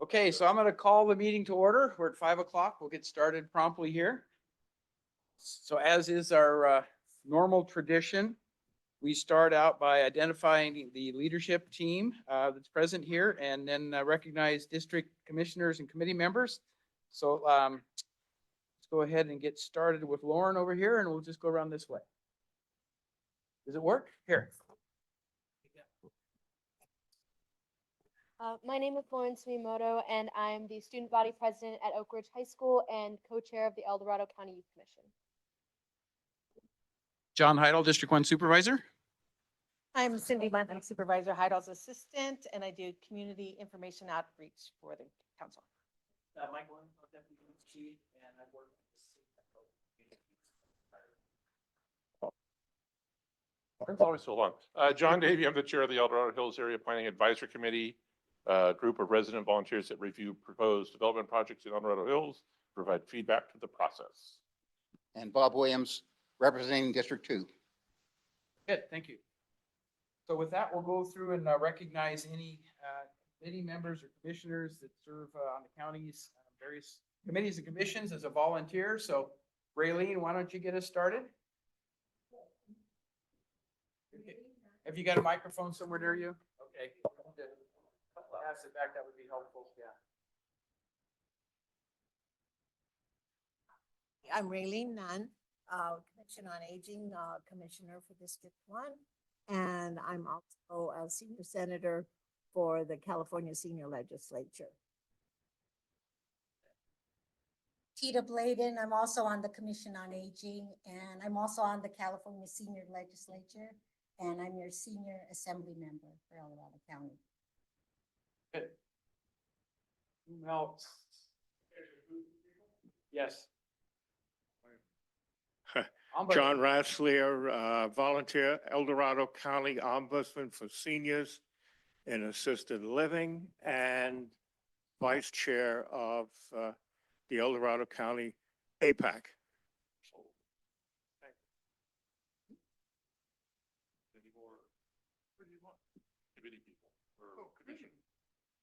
Okay, so I'm going to call the meeting to order. We're at 5 o'clock. We'll get started promptly here. So as is our normal tradition, we start out by identifying the leadership team that's present here and then recognize district commissioners and committee members. So let's go ahead and get started with Lauren over here, and we'll just go around this way. Does it work? Here. My name is Lauren Sumimoto, and I'm the student body president at Oak Ridge High School and co-chair of the El Dorado County Youth Commission. John Heidel, District 1 Supervisor. I'm Cindy Munt. I'm Supervisor Heidel's assistant, and I do community information outreach for the council. Mike Williams, Deputy Chief, and I work It's always so long. John Davey, I'm the chair of the El Dorado Hills Area Planning Advisory Committee, a group of resident volunteers that review proposed development projects in El Dorado Hills, provide feedback to the process. And Bob Williams, representing District 2. Good, thank you. So with that, we'll go through and recognize any committee members or commissioners that serve on the county's various committees and commissions as a volunteer. So Raylene, why don't you get us started? Okay. Have you got a microphone somewhere near you? Okay. Pass it back, that would be helpful, yeah. I'm Raylene Nunn, Commission on Aging Commissioner for District 1, and I'm also a senior senator for the California Senior Legislature. Tita Bladen, I'm also on the Commission on Aging, and I'm also on the California Senior Legislature, and I'm your senior assembly member for El Dorado County. Good. Who else? Yes. John Rasslier, volunteer, El Dorado County Ombudsman for Seniors in Assisted Living and Vice Chair of the El Dorado County APAC.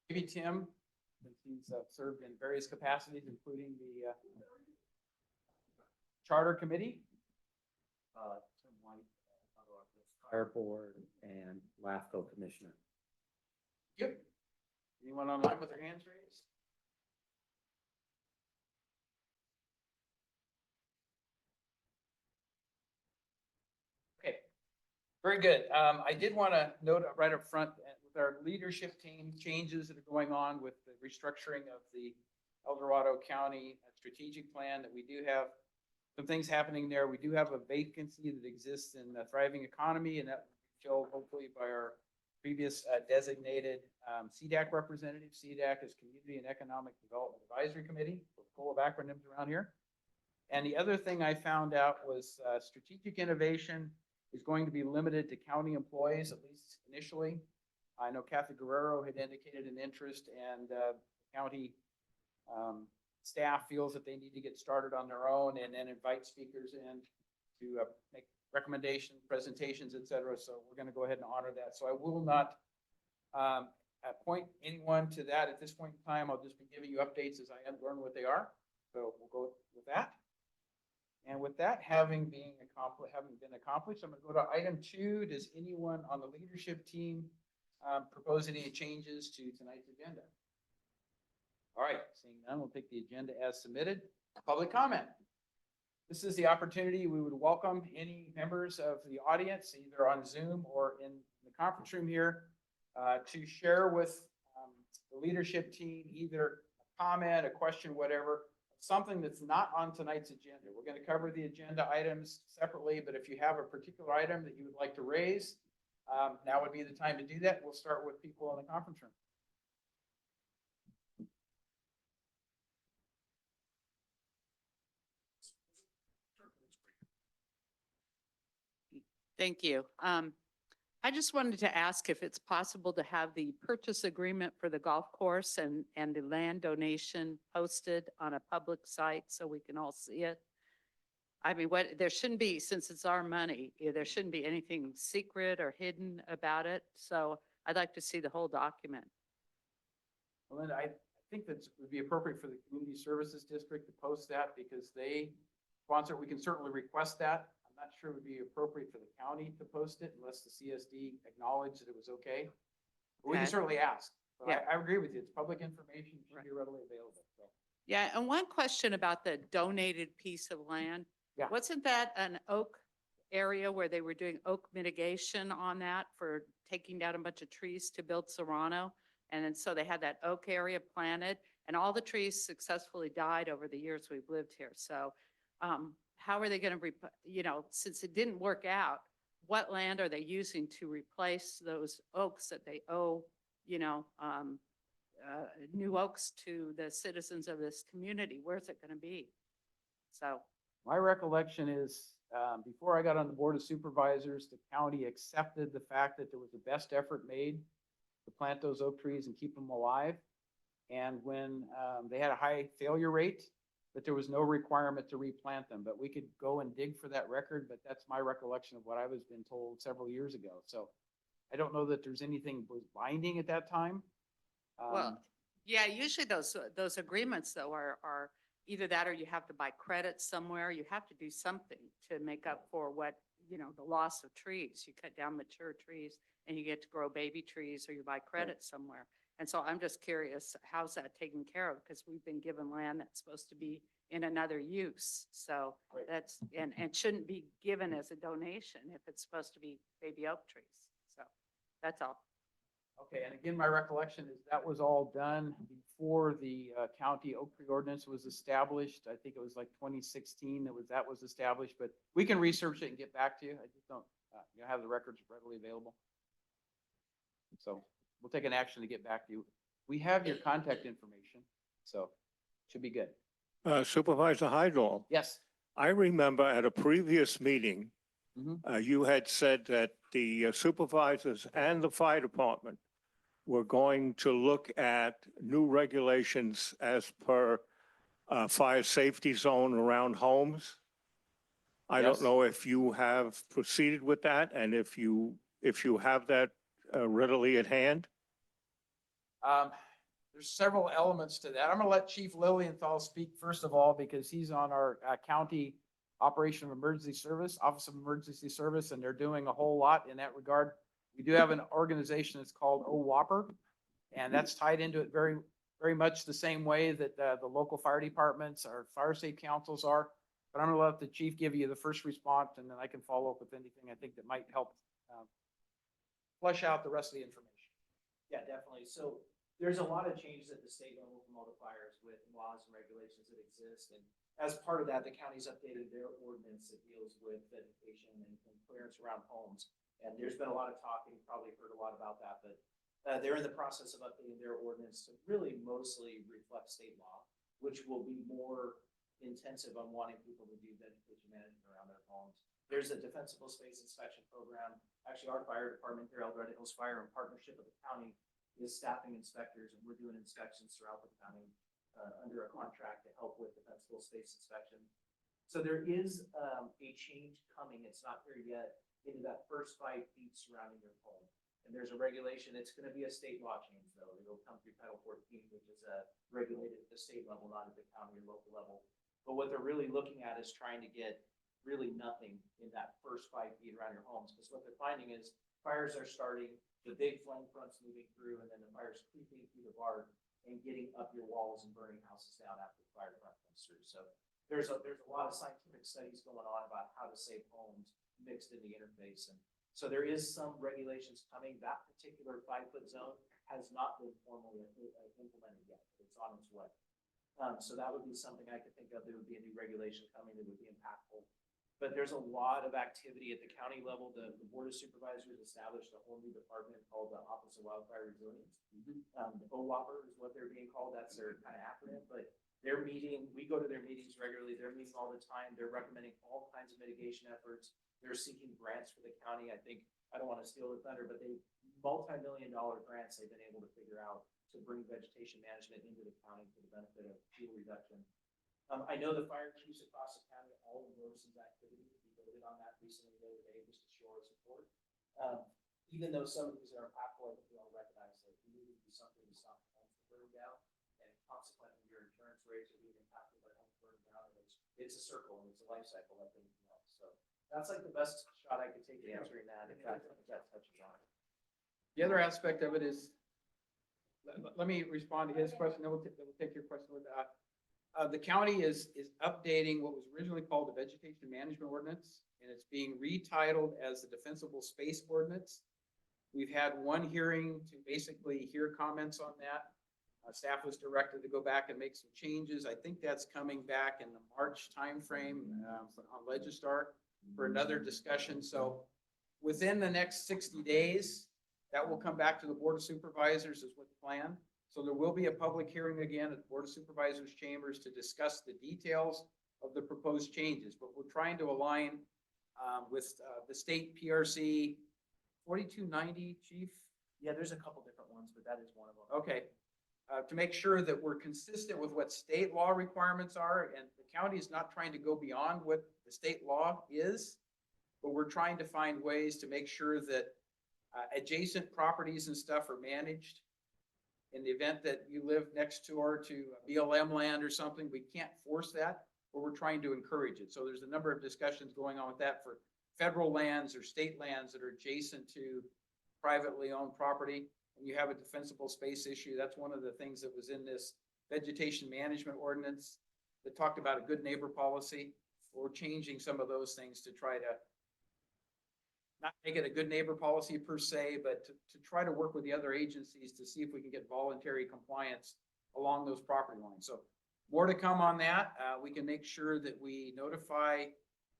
Maybe Tim, since he's served in various capacities, including the Charter Committee. Tim White, Fire Board, and LAFCO Commissioner. Yep. Anyone online with their hands raised? Okay, very good. I did want to note right up front with our leadership team changes that are going on with the restructuring of the El Dorado County strategic plan that we do have some things happening there. We do have a vacancy that exists in the thriving economy, and that will be filled hopefully by our previous designated CDAC representative. CDAC is Community and Economic Development Advisory Committee. We're full of acronyms around here. And the other thing I found out was strategic innovation is going to be limited to county employees, at least initially. I know Kathy Guerrero had indicated an interest, and county staff feels that they need to get started on their own and then invite speakers in to make recommendations, presentations, et cetera. So we're going to go ahead and honor that. So I will not point anyone to that at this point in time. I'll just be giving you updates as I learn what they are. So we'll go with that. And with that having been accomplished, I'm going to go to item 2. Does anyone on the leadership team propose any changes to tonight's agenda? All right, seeing none, we'll take the agenda as submitted. Public comment. This is the opportunity we would welcome any members of the audience, either on Zoom or in the conference room here, to share with the leadership team either a comment, a question, whatever, something that's not on tonight's agenda. We're going to cover the agenda items separately, but if you have a particular item that you would like to raise, now would be the time to do that. We'll start with people in the conference room. Thank you. I just wanted to ask if it's possible to have the purchase agreement for the golf course and the land donation posted on a public site so we can all see it. I mean, there shouldn't be, since it's our money, there shouldn't be anything secret or hidden about it. So I'd like to see the whole document. Well, Linda, I think that it would be appropriate for the Community Services District to post that because they sponsor, it. We can certainly request that. I'm not sure it would be appropriate for the county to post it unless the CSD acknowledged that it was okay. But we can Okay. certainly ask. But Yeah. I agree with you. It's public information, should Right. be readily available, so. Yeah, and one question about the donated piece of land. Yeah. Wasn't that an oak area where they were doing oak mitigation on that for taking down a bunch of trees to build Serrano? And then so they had that oak area planted and all the trees successfully died over the years we've lived here. So how are they going to, since it didn't work out, what land are they using to replace those oaks that they owe, new oaks to the citizens of this community? Where's it going to be? So, My recollection is, before I got on the Board of Supervisors, the county accepted the fact that there was the best effort made to plant those oak trees and keep them alive. And when they had a high failure rate, that there was no requirement to replant them, but we could go and dig for that record, but that's my recollection of what I was been told several years ago. So I don't know that there's anything was binding at that time. well, yeah, usually those agreements though are either that or you have to buy credits somewhere. You have to do something to make up for what, the loss of trees. You cut down mature trees and you get to grow baby trees or you buy credits somewhere. And so I'm just curious, how's that taken care of? Because we've been given land that's supposed to be in another use. So Right. that's, and shouldn't be given as a donation if it's supposed to be baby oak trees. So that's all. Okay, and again, my recollection is that was all done before the county oak tree ordinance was established. I think it was like 2016 that was established, but we can research it and get back to you. I just don't, have the records readily available. So we'll take an action to get back to you. We have your contact information, so should be good. Supervisor Hydol, Yes. I remember at a previous meeting, Mhm. you had said that the supervisors and the fire department were going to look at new regulations as per fire safety zone around homes. I Yes. don't know if you have proceeded with that and if you have that readily at hand. There's several elements to that. I'm gonna let Chief Lilienthal speak first of all, because he's on our county Operation of Emergency Service, Office of Emergency Service, and they're doing a whole lot in that regard. We do have an organization that's called OWOPR, and that's tied into it very, very much the same way that the local fire departments, our fire safe councils are. But I'm gonna let the chief give you the first response, and then I can follow up with anything I think that might help flesh out the rest of the information. Yeah, definitely. So there's a lot of changes at the state level from all the fires with laws and regulations that exist. And as part of that, the county's updated their ordinance that deals with vegetation and clearance around homes. And there's been a lot of talk, and you've probably heard a lot about that, but they're in the process of updating their ordinance to really mostly reflect state law, which will be more intensive on wanting people to do vegetation management around their homes. There's a defensible space inspection program. Actually, our fire department here, El Dorado Hills Fire, in partnership with the county, is staffing inspectors, and we're doing inspections throughout the county under a contract to help with defensible space inspection. So there is a change coming. It's not here yet into that first 5 feet surrounding your home. And there's a regulation. It's going to be a state law change, though. It'll come through Title 14, which is regulated at the state level, not at the county or local level. But what they're really looking at is trying to get really nothing in that first 5 feet around your homes. Because what they're finding is fires are starting, the big flame fronts moving through, and then the fires creeping through the bark and getting up your walls and burning houses down after the fire front comes through. So there's a lot of scientific studies going on about how to save homes mixed in the interface. And so there is some regulations coming. That particular 5-foot zone has not been formally implemented yet. It's on its way. So that would be something I could think of. There would be a new regulation coming that would be impactful. But there's a lot of activity at the county level. The Board of Supervisors established a whole new department called the Office of Wildfire Resilience. The OWOPR is what they're being called. That's their kind of acronym, but they're meeting, we go to their meetings regularly. They're meeting all the time. They're recommending all kinds of mitigation efforts. They're seeking grants for the county. I think, I don't want to steal the thunder, but they multi-million-dollar grants they've been able to figure out to bring vegetation management into the county for the benefit of fuel reduction. I know the fire chiefs across the county all endorse these activities. We voted on that recently the other day just to show our support. Even though some of these are impactful, I think we all recognize that we need to do something to stop the homes from burning down and consequently, your insurance rates are being impacted by homes burning down. And it's a circle and it's a life cycle like anything else. So that's like the best shot I could take at answering that, if that touches on it. The other aspect of it is, let me respond to his question, then we'll take your question with that. The county is updating what was originally called the Vegetation Management Ordinance, and it's being retitled as the Defensible Space Ordinance. We've had one hearing to basically hear comments on that. Staff was directed to go back and make some changes. I think that's coming back in the March timeframe on Legistar for another discussion. So within the next 60 days, that will come back to the Board of Supervisors is what the plan. So there will be a public hearing again at the Board of Supervisors chambers to discuss the details of the proposed changes. But we're trying to align with the state PRC 4290, Chief. Yeah, there's a couple different ones, but that is one of them. Okay. To make sure that we're consistent with what state law requirements are, and the county is not trying to go beyond what the state law is, but we're trying to find ways to make sure that adjacent properties and stuff are managed. In the event that you live next door to BLM land or something, we can't force that, but we're trying to encourage it. So there's a number of discussions going on with that for federal lands or state lands that are adjacent to privately owned property. And you have a defensible space issue. That's one of the things that was in this vegetation management ordinance that talked about a good neighbor policy. We're changing some of those things to try to not make it a good neighbor policy per se, but to try to work with the other agencies to see if we can get voluntary compliance along those property lines. So more to come on that. We can make sure that we notify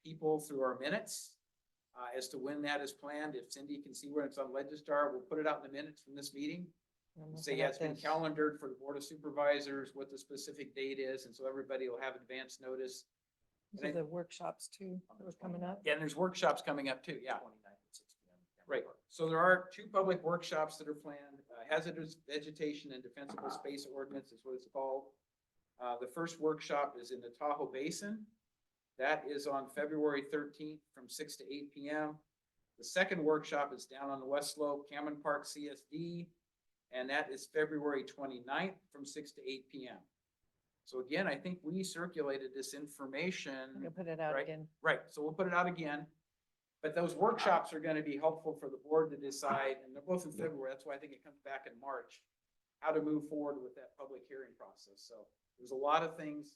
people through our minutes as to when that is planned. If Cindy can see when it's on Legistar, we'll put it out in the minutes from this meeting. Say, yeah, it's been calendared for the Board of Supervisors, what the specific date is, and so everybody will have advance notice. These are the workshops too, that are coming up. Yeah, and there's workshops coming up too, yeah. 29th at 6 p.m. Right, so there are two public workshops that are planned, hazardous vegetation and defensible space ordinance is what it's called. The first workshop is in the Tahoe Basin. That is on February 13th from 6 to 8 p.m. The second workshop is down on the West Slope, Cameron Park CSD, and that is February 29th from 6 to 8 p.m. So again, I think we circulated this information. We'll put it out right? again. Right, so we'll put it out again. But those workshops are gonna be helpful for the board to decide, and they're both in February, that's why I think it comes back in March, how to move forward with that public hearing process. So there's a lot of things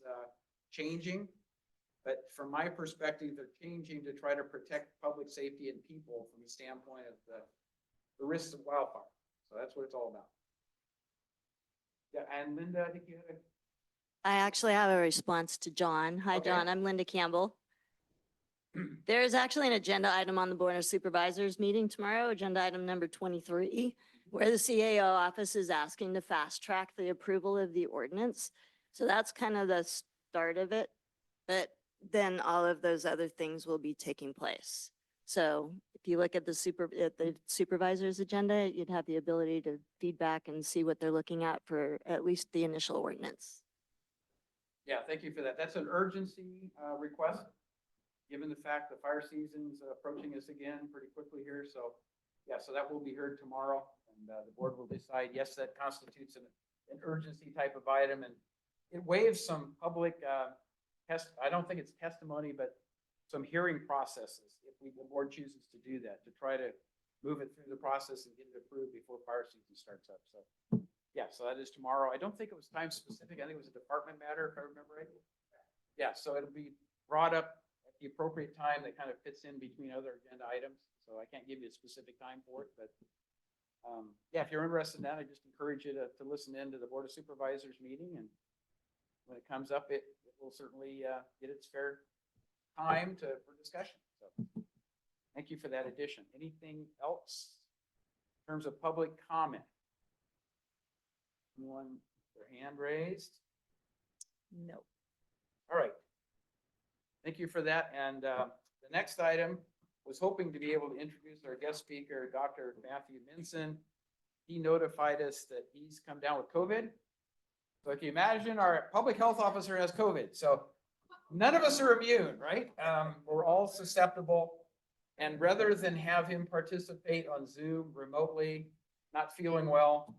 changing, but from my perspective, they're changing to try to protect public safety and people from the standpoint of the risks of wildfire. So that's what it's all about. Yeah, and Linda, I think you had a I actually have a response to John. Hi, Okay. John. I'm Linda Campbell. There is actually an agenda item on the Board of Supervisors meeting tomorrow, agenda item number 23, where the CAO office is asking to fast track the approval of the ordinance. So that's kind of the start of it. But then all of those other things will be taking place. So if you look at the supervisor's agenda, you'd have the ability to feedback and see what they're looking at for at least the initial ordinance. Yeah, thank you for that. That's an urgency request, given the fact the fire season's approaching us again pretty quickly here. So, yeah, so that will be heard tomorrow, and the board will decide, yes, that constitutes an urgency type of item, and it waives some public I don't think it's testimony, but some hearing processes, if the board chooses to do that, to try to move it through the process and get it approved before fire season starts up. So, yeah, so that is tomorrow. I don't think it was time specific. I think it was a department matter, if I remember right. Yeah, so it'll be brought up at the appropriate time that kind of fits in between other agenda items. So I can't give you a specific time for it, but yeah, if you're interested in that, I just encourage you to listen in to the Board of Supervisors meeting, and when it comes up, it will certainly get its fair time for discussion. So thank you for that addition. Anything else in terms of public comment? Anyone, their hand raised? No. All right. Thank you for that. And the next item was hoping to be able to introduce our guest speaker, Dr. Matthew Minson. He notified us that he's come down with COVID. So if you imagine our public health officer has COVID, so none of us are immune, right? We're all susceptible. And rather than have him participate on Zoom remotely, not feeling well,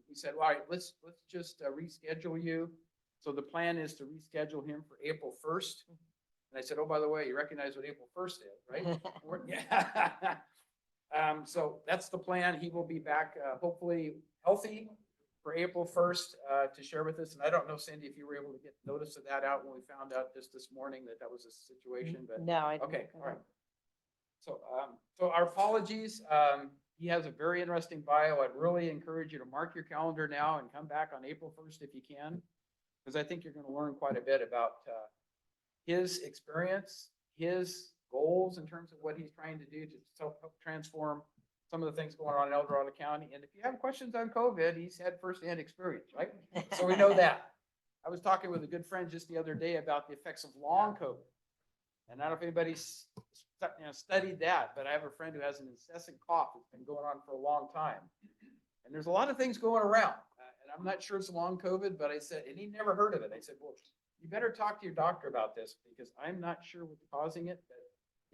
we said, all right, let's just reschedule you. So the plan is to reschedule him for April 1st. And I said, oh, by the way, you recognize what April 1st is, right? Yeah. So that's the plan. He will be back, hopefully healthy for April 1st, to share with us. And I don't know, Cindy, if you were able to get notice of that out when we found out just this morning that that was a situation, but. No, I didn't. Okay, all right. So, so our apologies. He has a very interesting bio. I'd really encourage you to mark your calendar now and come back on April 1st if you can, because I think you're going to learn quite a bit about his experience, his goals in terms of what he's trying to do to help transform some of the things going on in El Dorado County. And if you have questions on COVID, he's had firsthand experience, right? So we know that. I was talking with a good friend just the other day about the effects of long COVID. And I don't know if anybody's studied that, but I have a friend who has an incessant cough that's been going on for a long time. And there's a lot of things going around. And I'm not sure it's long COVID, but I said, and he never heard of it. I said, well, you better talk to your doctor about this because I'm not sure what's causing it, but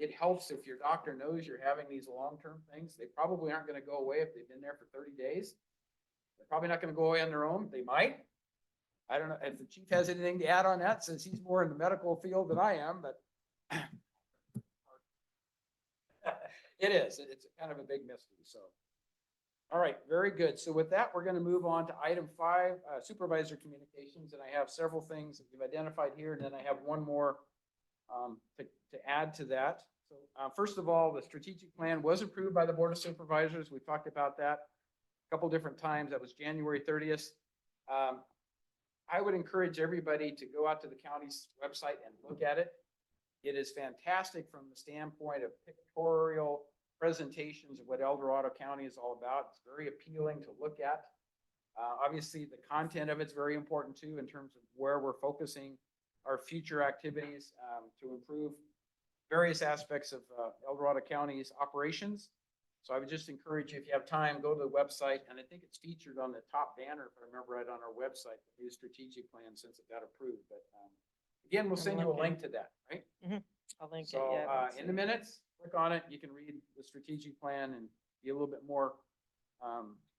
it helps if your doctor knows you're having these long-term things. They probably aren't going to go away if they've been there for 30 days. They're probably not going to go away on their own. They might. I don't know if the chief has anything to add on that since he's more in the medical field than I am, but it is. It's kind of a big mystery. So, all right, very good. So with that, we're going to move on to item 5, supervisor communications. And I have several things that we've identified here. And then I have one more to add to that. So first of all, the strategic plan was approved by the Board of Supervisors. We talked about that a couple different times. That was January 30th. I would encourage everybody to go out to the county's website and look at it. It is fantastic from the standpoint of pictorial presentations of what El Dorado County is all about. It's very appealing to look at. Obviously, the content of it's very important too in terms of where we're focusing our future activities to improve various aspects of El Dorado County's operations. So I would just encourage you, if you have time, go to the website, and I think it's featured on the top banner, if I remember right, on our website, the new strategic plan since it got approved. But again, we'll send you a link to that, right? I'll link it. So Yeah, in the minutes, click on it. You can read the strategic plan and be a little bit more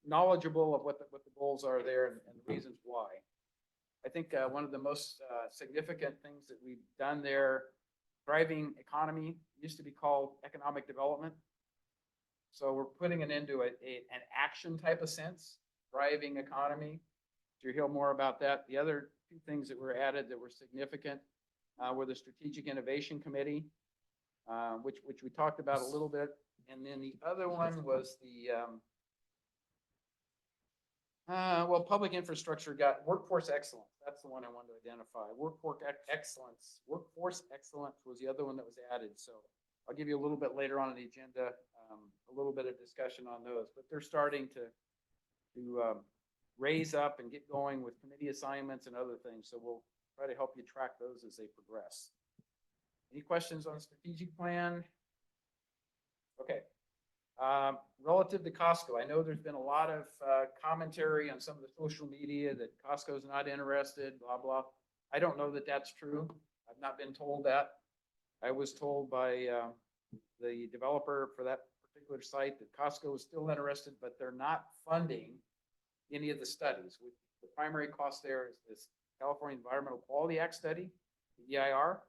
knowledgeable of what the goals are there and the reasons why. I think one of the most significant things that we've done there, thriving economy, used to be called economic development. So we're putting it into an action type of sense, thriving economy. You'll hear more about that. The other 2 things that were added that were significant were the Strategic Innovation Committee, which we talked about a little bit. And then the other one was the, well, public infrastructure got workforce excellence. That's the one I wanted to identify. Workforce excellence was the other one that was added. So I'll give you a little bit later on in the agenda, a little bit of discussion on those, but they're starting to raise up and get going with committee assignments and other things. So we'll try to help you track those as they progress. Any questions on the strategic plan? Okay. Relative to Costco, I know there's been a lot of commentary on some of the social media that Costco is not interested, blah, blah. I don't know that that's true. I've not been told that. I was told by the developer for that particular site that Costco is still interested, but they're not funding any of the studies. The primary cost there is this California Environmental Quality Act study, the EIR.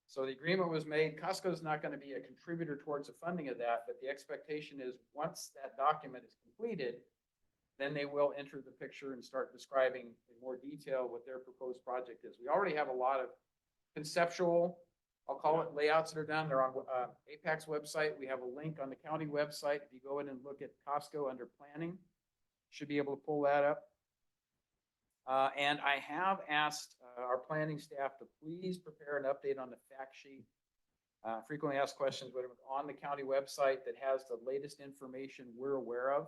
So the agreement was made. Costco is not going to be a contributor towards the funding of that, but the expectation is once that document is completed, then they will enter the picture and start describing in more detail what their proposed project is. We already have a lot of conceptual, I'll call it, layouts that are done. They're on APAC's website. We have a link on the county website. If you go in and look at Costco under planning, should be able to pull that up. And I have asked our planning staff to please prepare an update on the fact sheet. Frequently asked questions, whatever, on the county website that has the latest information we're aware of.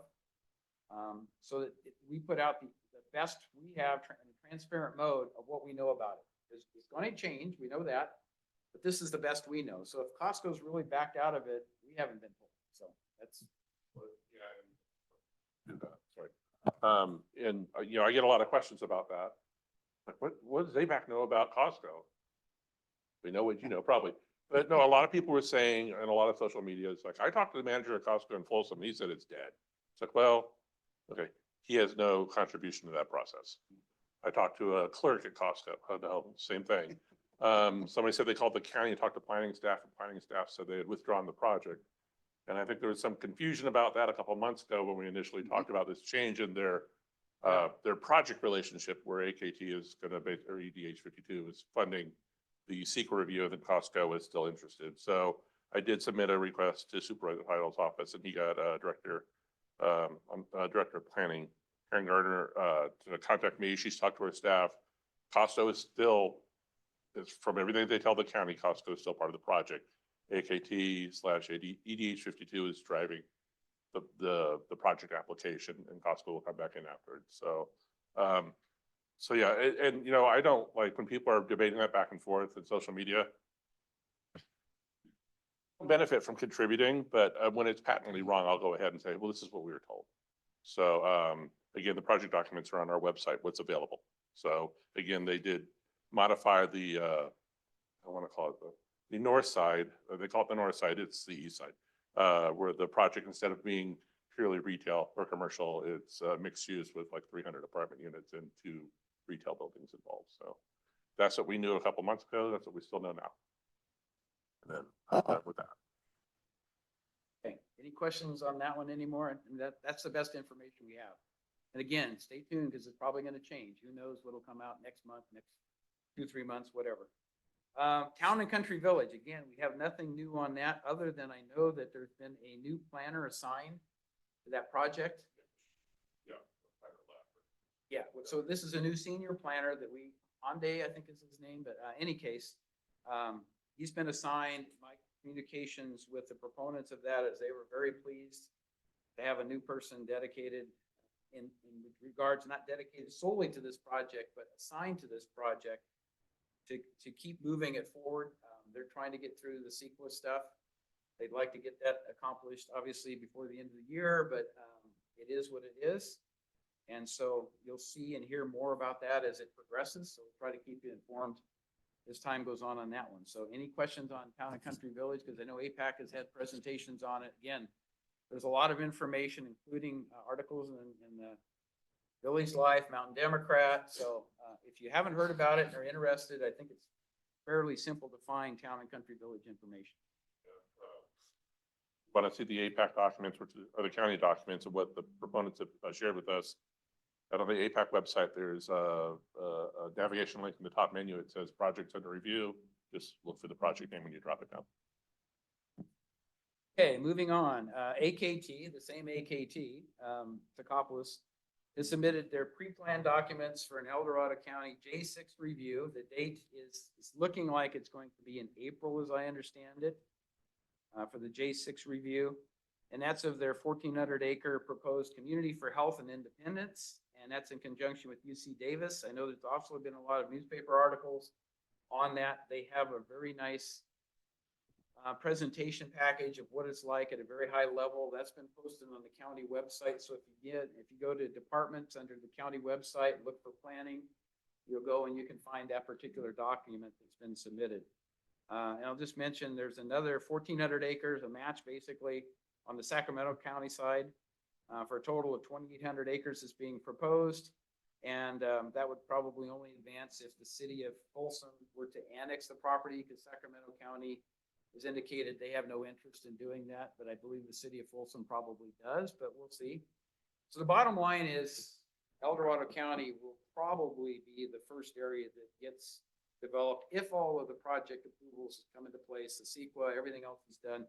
So that we put out the best we have in a transparent mode of what we know about it. It's going to change, we know that, but this is the best we know. So if Costco's really backed out of it, we haven't been told. So that's. Sorry. And I get a lot of questions about that. Like, what does APAC know about Costco? We know what you know, probably. But no, a lot of people were saying, and a lot of social media, it's like, I talked to the manager at Costco in Folsom, and he said it's dead. It's like, well, okay. he has no contribution to that process. I talked to a clerk at Costco, same thing. Somebody said they called the county and talked to planning staff, and planning staff said they had withdrawn the project. And I think there was some confusion about that a couple of months ago when we initially talked about this change in their project relationship, where AKT is gonna be, or EDH 52 is funding the secret review, and Costco is still interested. So I did submit a request to Supervisor Heidel's office, and he got Director of Planning, Karen Gardner, to contact me. She's talked to her staff. Costco is still, from everything they tell the county, Costco is still part of the project. AKT/EDH 52 is driving the project application, and Costco will come back in afterwards. So, so yeah, and you know, I don't like when people are debating that back and forth in social media. Benefit from contributing, but when it's patently wrong, I'll go ahead and say, well, this is what we were told. So, again, the project documents are on our website, what's available. So again, they did modify the, I want to call it the north side, they call it the north side, it's the east side, where the project, instead of being purely retail or commercial, it's mixed use with like 300 apartment units and 2 retail buildings involved. So that's what we knew a couple months ago. That's what we still know now. And then I'm done with that. Okay, any questions on that one anymore? And that's the best information we have. And again, stay tuned because it's probably going to change. Who knows what'll come out next month, next 2-3 months, whatever. Town and Country Village, again, we have nothing new on that other than I know that there's been a new planner assigned to that project. Yeah, so this is a new senior planner that Ande, I think is his name, but any case, he's been assigned. My communications with the proponents of that is they were very pleased to have a new person dedicated in regards, not dedicated solely to this project, but assigned to this project to keep moving it forward. They're trying to get through the CEQA stuff. They'd like to get that accomplished, obviously, before the end of the year, but it is what it is. And so you'll see and hear more about that as it progresses. So we'll try to keep you informed as time goes on that one. So any questions on Town and Country Village? Because I know APAC has had presentations on it. Again, there's a lot of information, including articles in the Village Life, Mountain Democrat. So if you haven't heard about it and are interested, I think it's fairly simple to find Town and Country Village information. Want to see the APAC documents, which are the county documents, of what the proponents have shared with us. And on the APAC website, there's a navigation link in the top menu. It says projects under review. Just look for the project name when you drop it down. Okay, moving on. AKT, the same AKT, Tocopoulos, has submitted their pre-planned documents for an El Dorado County J6 review. The date is looking like it's going to be in April, as I understand it, for the J6 review. And that's of their 1,400 acre proposed community for health and independence. And that's in conjunction with UC Davis. I know there's also been a lot of newspaper articles on that. They have a very nice presentation package of what it's like at a very high level. That's been posted on the county website. So if you go to departments under the county website, look for planning, you'll go and you can find that particular document that's been submitted. And I'll just mention there's another 1,400 acres, a match basically on the Sacramento County side for a total of 2,800 acres is being proposed. And that would probably only advance if the city of Folsom were to annex the property, because Sacramento County has indicated they have no interest in doing that, but I believe the city of Folsom probably does, but we'll see. So the bottom line is El Dorado County will probably be the first area that gets developed if all of the project approvals come into place, the CEQA, everything else is done.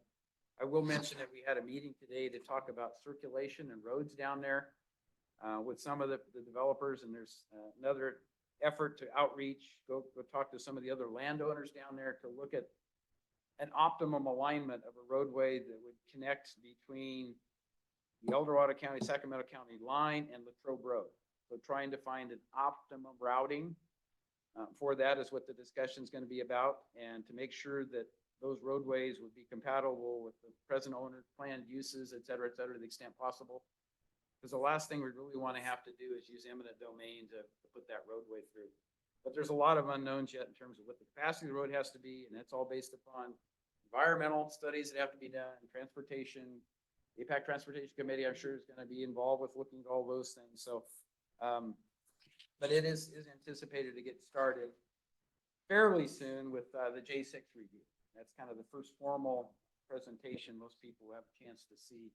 I will mention that we had a meeting today to talk about circulation and roads down there with some of the developers, and there's another effort to outreach, go talk to some of the other landowners down there to look at an optimum alignment of a roadway that would connect between the El Dorado County, Sacramento County line and Latrobe Road. So trying to find an optimum routing for that is what the discussion is going to be about, and to make sure that those roadways would be compatible with the present owner's planned uses, et cetera, to the extent possible. Because the last thing we really want to have to do is use eminent domain to put that roadway through. But there's a lot of unknowns yet in terms of what the capacity of the road has to be, and that's all based upon environmental studies that have to be done, transportation, APAC Transportation Committee, I'm sure is going to be involved with looking at all those things. So, but it is anticipated to get started fairly soon with the J6 review. That's kind of the first formal presentation most people have a chance to see.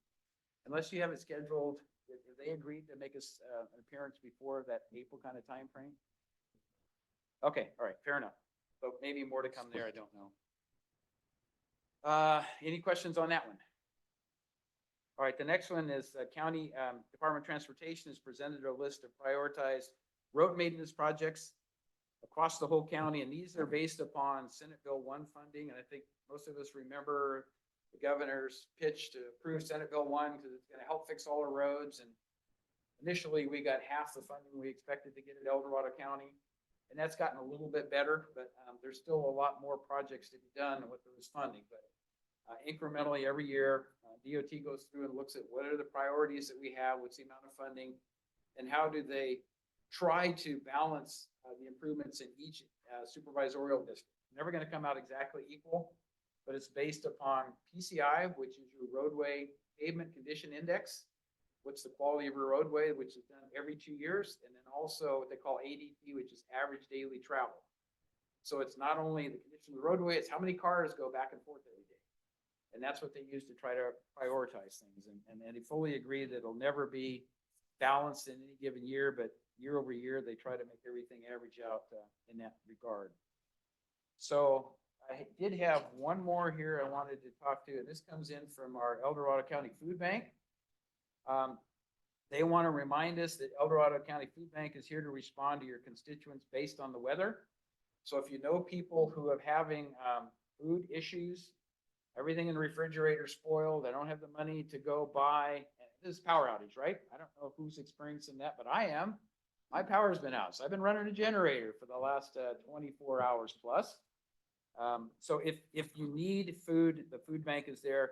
Unless you have it scheduled, if they agreed to make us an appearance before that April kind of time frame. Okay, all right, fair enough. But maybe more to come there, I don't know. Any questions on that one? All right, the next one is County Department of Transportation has presented a list of prioritized road maintenance projects across the whole county, and these are based upon Senate Bill 1 funding. And I think most of us remember the governor's pitch to approve Senate Bill 1 because it's going to help fix all our roads. And initially, we got half the funding we expected to get at El Dorado County, and that's gotten a little bit better, but there's still a lot more projects to be done with those funding. But incrementally every year, DOT goes through and looks at what are the priorities that we have, what's the amount of funding, and how do they try to balance the improvements in each supervisorial district. Never going to come out exactly equal, but it's based upon PCI, which is your roadway pavement condition index. What's the quality of your roadway, which is done every 2 years, and then also what they call ADT, which is average daily travel. So it's not only the condition of the roadway, it's how many cars go back and forth every day. And that's what they use to try to prioritize things. And they fully agree that it'll never be balanced in any given year, but year over year, they try to make everything average out in that regard. So I did have one more here I wanted to talk to, and this comes in from our El Dorado County Food Bank. They want to remind us that El Dorado County Food Bank is here to respond to your constituents based on the weather. So if you know people who are having food issues, everything in the refrigerator spoiled, they don't have the money to go buy, this is power outage, right? I don't know who's experiencing that, but I am. My power's been out, so I've been running a generator for the last 24 hours plus. So if you need food, the food bank is there.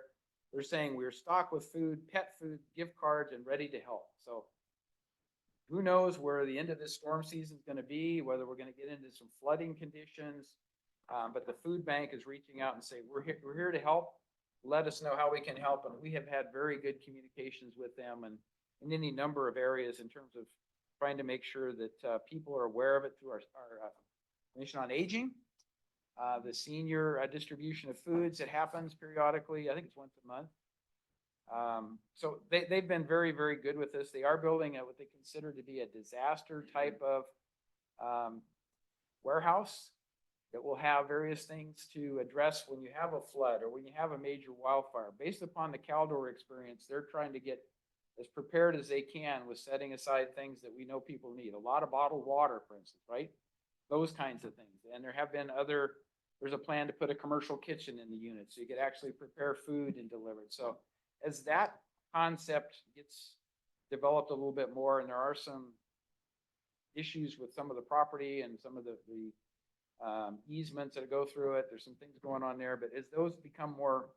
They're saying we're stocked with food, pet food, gift cards, and ready to help. So who knows where the end of this storm season is going to be, whether we're going to get into some flooding conditions. But the food bank is reaching out and saying, we're here to help. Let us know how we can help. And we have had very good communications with them and in any number of areas in terms of trying to make sure that people are aware of it through our Commission on Aging. The senior distribution of foods that happens periodically. I think it's once a month. So they've been very, very good with this. They are building what they consider to be a disaster type of warehouse that will have various things to address when you have a flood or when you have a major wildfire. Based upon the Caldor experience, they're trying to get as prepared as they can with setting aside things that we know people need. A lot of bottled water, for instance, right? Those kinds of things. And there have been there's a plan to put a commercial kitchen in the unit so you could actually prepare food and deliver it. So as that concept gets developed a little bit more, and there are some issues with some of the property and some of the easements that go through it, there's some things going on there, but as those become more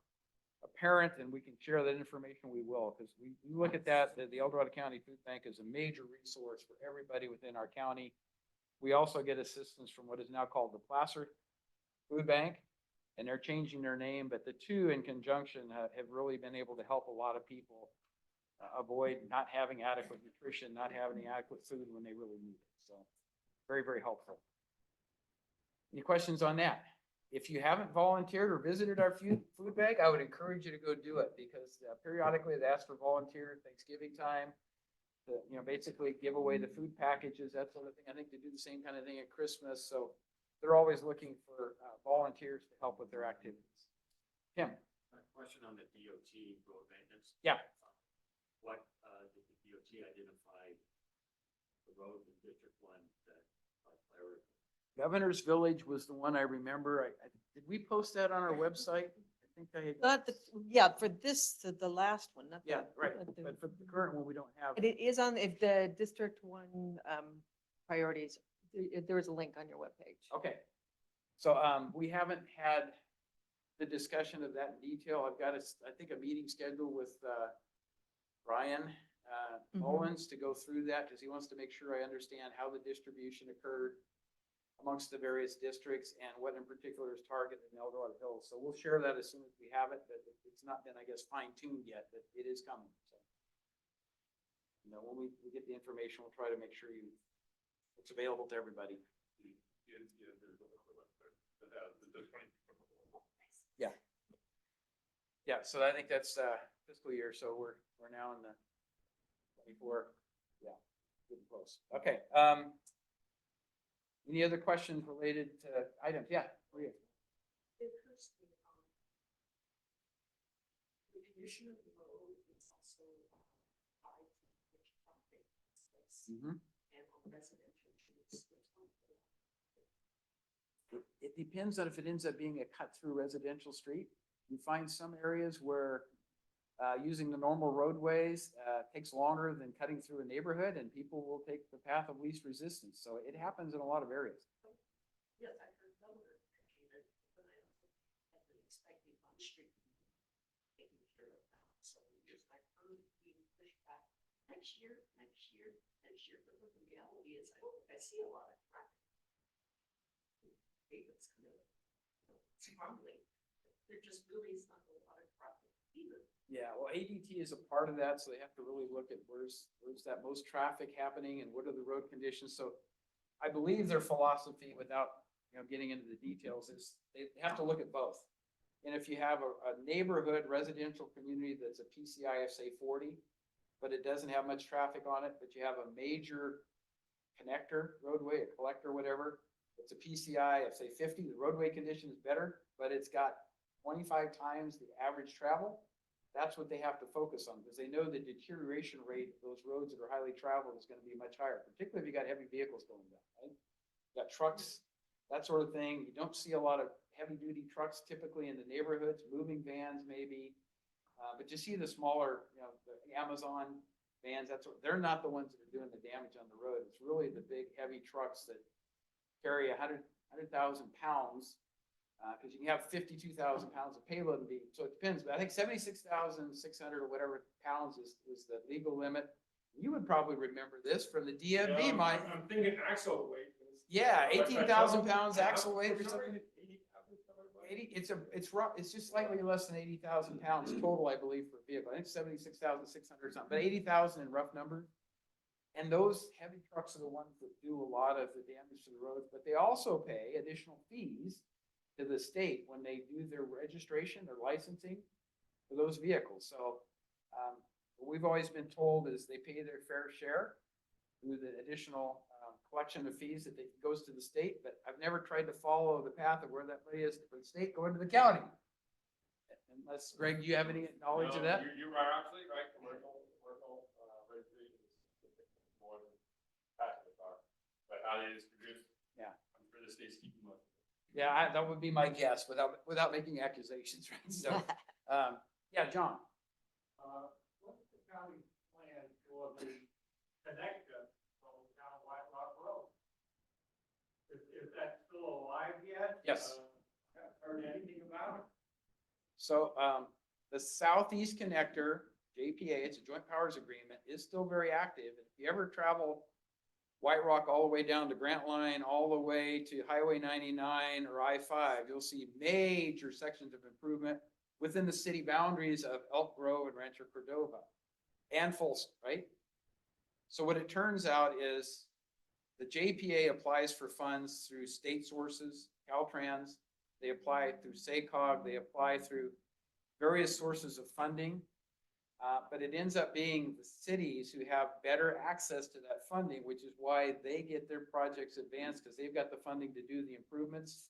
apparent and we can share that information, we will, because we look at that, the El Dorado County Food Bank is a major resource for everybody within our county. We also get assistance from what is now called the Placer Food Bank, and they're changing their name, but the two in conjunction have really been able to help a lot of people avoid not having adequate nutrition, not having adequate food when they really need it. So very, very helpful. Any questions on that? If you haven't volunteered or visited our food bank, I would encourage you to go do it, because periodically they ask for volunteers, Thanksgiving time, to, basically give away the food packages, that sort of thing. I think they do the same kind of thing at Christmas. So they're always looking for volunteers to help with their activities. Tim? A question on the DOT road maintenance. Yeah. What did the DOT identify the road in District 1 that priority? Governor's Village was the one I remember. Did we post that on our website? I think I had. Not for the last one, not the. Yeah, right. not the- But for the current one, we don't have. But it is on, if the District 1 priorities, there is a link on your webpage. Okay. So we haven't had the discussion of that in detail. I've got I think a meeting scheduled with Brian Mullins to go through that, because he wants to make sure I understand how the distribution occurred. amongst the various districts and what in particular is targeted in El Dorado Hills. So we'll share that as soon as we have it, but it's not been, I guess, fine tuned yet, but it is coming. So, you know, when we get the information, we'll try to make sure it's available to everybody. Yeah. Yeah, so I think that's fiscal year, so we're now in the 24, yeah, getting close. Okay, any other questions related to items? Yeah, Maria. The condition of the road is also tied to which property space Mhm. and on residential streets. It depends on if it ends up being a cut-through residential street. You find some areas where using the normal roadways takes longer than cutting through a neighborhood, and people will take the path of least resistance. So it happens in a lot of areas. Yes, I heard Governor mention it, but I also have been expecting on street. Taking care of that. So just I heard being pushed back next year. But the reality is I see a lot of traffic. It's kind of strongly. There just really is not a lot of traffic either. Yeah, well, ADT is a part of that, so they have to really look at where's that most traffic happening and what are the road conditions. So I believe their philosophy, without, you know, getting into the details, is they have to look at both. And if you have a neighborhood residential community that's a PCI of say 40, but it doesn't have much traffic on it, but you have a major connector roadway, a collector, whatever, it's a PCI of say 50, the roadway condition is better, but it's got 25 times the average travel. That's what they have to focus on, because they know the deterioration rate of those roads that are highly traveled is going to be much higher, particularly if you got heavy vehicles going down, right? You got trucks, that sort of thing. You don't see a lot of heavy duty trucks typically in the neighborhoods, moving vans maybe. But you see the smaller, you know, the Amazon vans, they're not the ones that are doing the damage on the road. It's really the big heavy trucks that carry 100,000 pounds. Because you can have 52,000 pounds of payload and be, so it depends, but I think 76,600 or whatever pounds is the legal limit. You would probably remember this from the DMV, Mike. I'm thinking axle weight. Yeah, 18,000 pounds axle weight or something. 80, it's rough, it's just slightly less than 80,000 pounds total, I believe, for a vehicle. I think 76,600 something, but 80,000 in rough numbers. And those heavy trucks are the ones that do a lot of the damage to the roads, but they also pay additional fees to the state when they do their registration, their licensing for those vehicles. So what we've always been told is they pay their fair share through the additional collection of fees that goes to the state, but I've never tried to follow the path of where that money is from the state going to the county. Unless, Greg, do you have any knowledge of that? You are absolutely right. Commercial registration is more than passenger car, but how it is produced. Yeah. I'm sure the state's keeping up. Yeah, that would be my guess without making accusations, right? So, yeah, John. What's the county plan for the connector from down White Rock Road? Is that still alive yet? Yes. Haven't heard anything about it? So the Southeast Connector, JPA, it's a joint powers agreement, is still very active. If you ever travel White Rock all the way down to Grant Line, all the way to Highway 99 or I-5, you'll see major sections of improvement within the city boundaries of Elk Grove and Rancho Cordova and Folsom, right? So what it turns out is the JPA applies for funds through state sources, Caltrans, they apply through SACOG, they apply through various sources of funding. But it ends up being the cities who have better access to that funding, which is why they get their projects advanced, because they've got the funding to do the improvements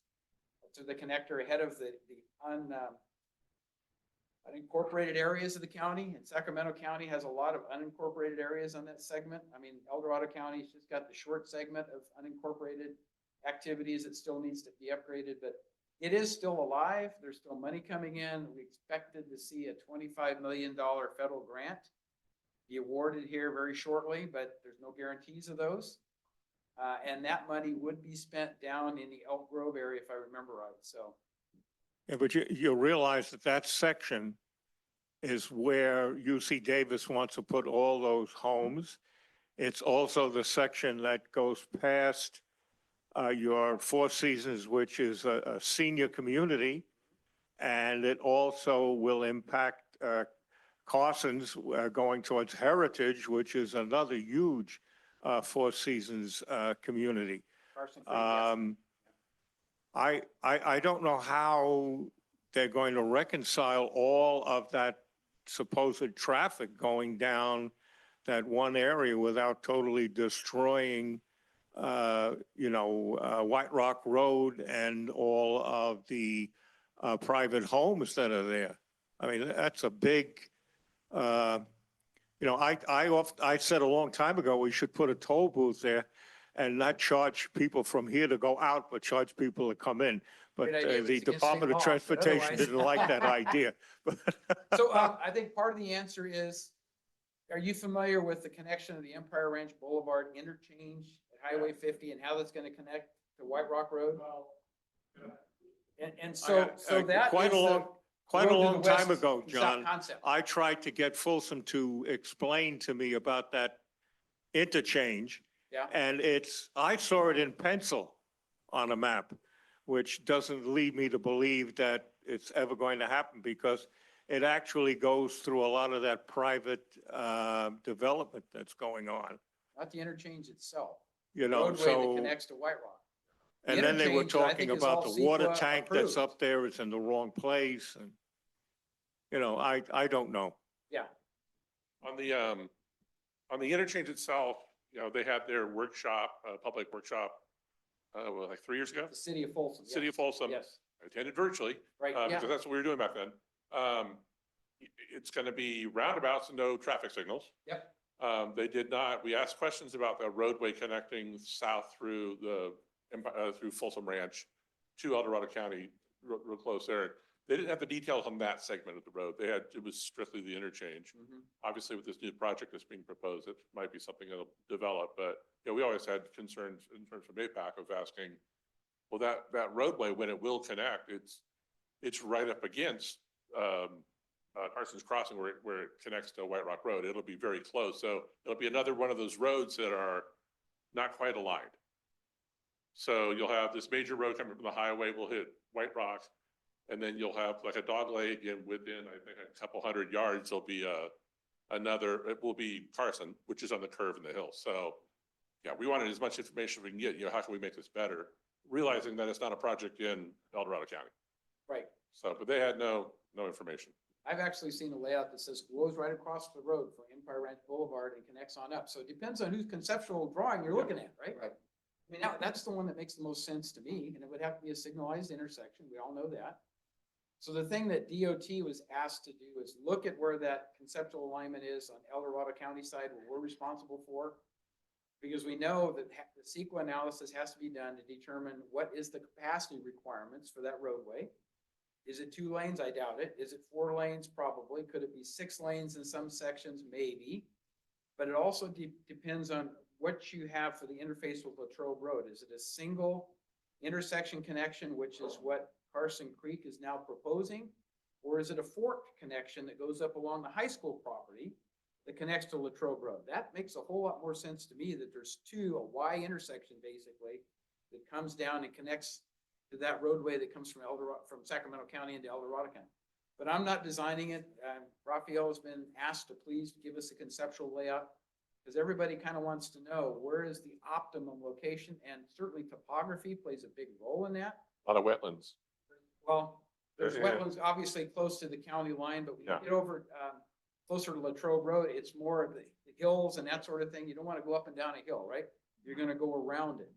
to the connector ahead of the unincorporated areas of the county. And Sacramento County has a lot of unincorporated areas on that segment. I mean, El Dorado County's just got the short segment of unincorporated activities that still needs to be upgraded, but it is still alive. There's still money coming in. We expected to see a $25 million federal grant be awarded here very shortly, but there's no guarantees of those. And that money would be spent down in the Elk Grove area, if I remember right. So, Yeah, but you realize that section is where UC Davis wants to put all those homes. It's also the section that goes past your Four Seasons, which is a senior community. And it also will impact Carson's going towards Heritage, which is another huge Four Seasons community. Carson Creek, yes. I don't know how they're going to reconcile all of that supposed traffic going down that one area without totally destroying, White Rock Road and all of the private homes that are there. I mean, that's a big, I said a long time ago, we should put a toll booth there and not charge people from here to go out, but charge people to come in. But Great idea. the It's against Department state of law, but Transportation otherwise- didn't like that idea. So I think part of the answer is, are you familiar with the connection of the Empire Ranch Boulevard interchange at Highway 50 and how that's going to connect to White Rock Road? And so that Quite is a the long, quite a road to the long time west ago, and south John, concept. I tried to get Folsom to explain to me about that interchange. Yeah. And I saw it in pencil on a map, which doesn't lead me to believe that it's ever going to happen because it actually goes through a lot of that private development that's going on, Not the interchange itself. you know, Roadway that so. connects to White Rock. The And then they were interchange, I talking think, is about all the water CEQA tank that's approved. up there is in the wrong place and, I don't know. Yeah. On the interchange itself, they had their workshop, public workshop, like 3 years ago. The city of Folsom. City yes. of Folsom. Yes, I attended virtually, right, yeah. because that's what we were doing back then. It's going to be roundabouts and no traffic signals. Yep. We asked questions about the roadway connecting south through through Folsom Ranch to El Dorado County, real close there. They didn't have the details on that segment of the road. It was strictly the interchange. Mhm. Obviously, with this new project that's being proposed, it might be something that'll develop, but, we always had concerns in terms of APAC of asking, well, that roadway, when it will connect, it's right up against, Carson's Crossing where it connects to White Rock Road. It'll be very close. So it'll be another one of those roads that are not quite aligned. So you'll have this major road coming from the highway will hit White Rock. And then you'll have like a dog leg and within, I think, a couple 100 yards, there'll be it will be Carson, which is on the curve in the hill. So yeah, we wanted as much information as we can get, how can we make this better? Realizing that it's not a project in El Dorado County. Right. So, but they had no information. I've actually seen a layout that says goes right across the road from Empire Ranch Boulevard and connects on up. So it depends on whose conceptual drawing you're looking at, right? Right. I mean, that's the one that makes the most sense to me, and it would have to be a signalized intersection. We all know that. So the thing that DOT was asked to do is look at where that conceptual alignment is on El Dorado County side, what we're responsible for. Because we know that the CEQA analysis has to be done to determine what is the capacity requirements for that roadway. Is it 2 lanes? I doubt it. Is it 4 lanes? Probably. Could it be 6 lanes in some sections? Maybe. But it also depends on what you have for the interface with Latrobe Road. Is it a single intersection connection, which is what Carson Creek is now proposing? Or is it a forked connection that goes up along the high school property that connects to Latrobe Road? That makes a whole lot more sense to me, that there's a Y intersection basically that comes down and connects to that roadway that comes from Sacramento County into El Dorado County. But I'm not designing it. Raphael has been asked to please give us a conceptual layout because everybody kind of wants to know where is the optimum location, and certainly topography plays a big role in that. A lot of wetlands. Well, there's Yeah. wetlands obviously close to the county line, but when you Yeah. get over closer to Latrobe Road, it's more of the hills and that sort of thing. You don't want to go up and down a hill, right? You're going to go around it.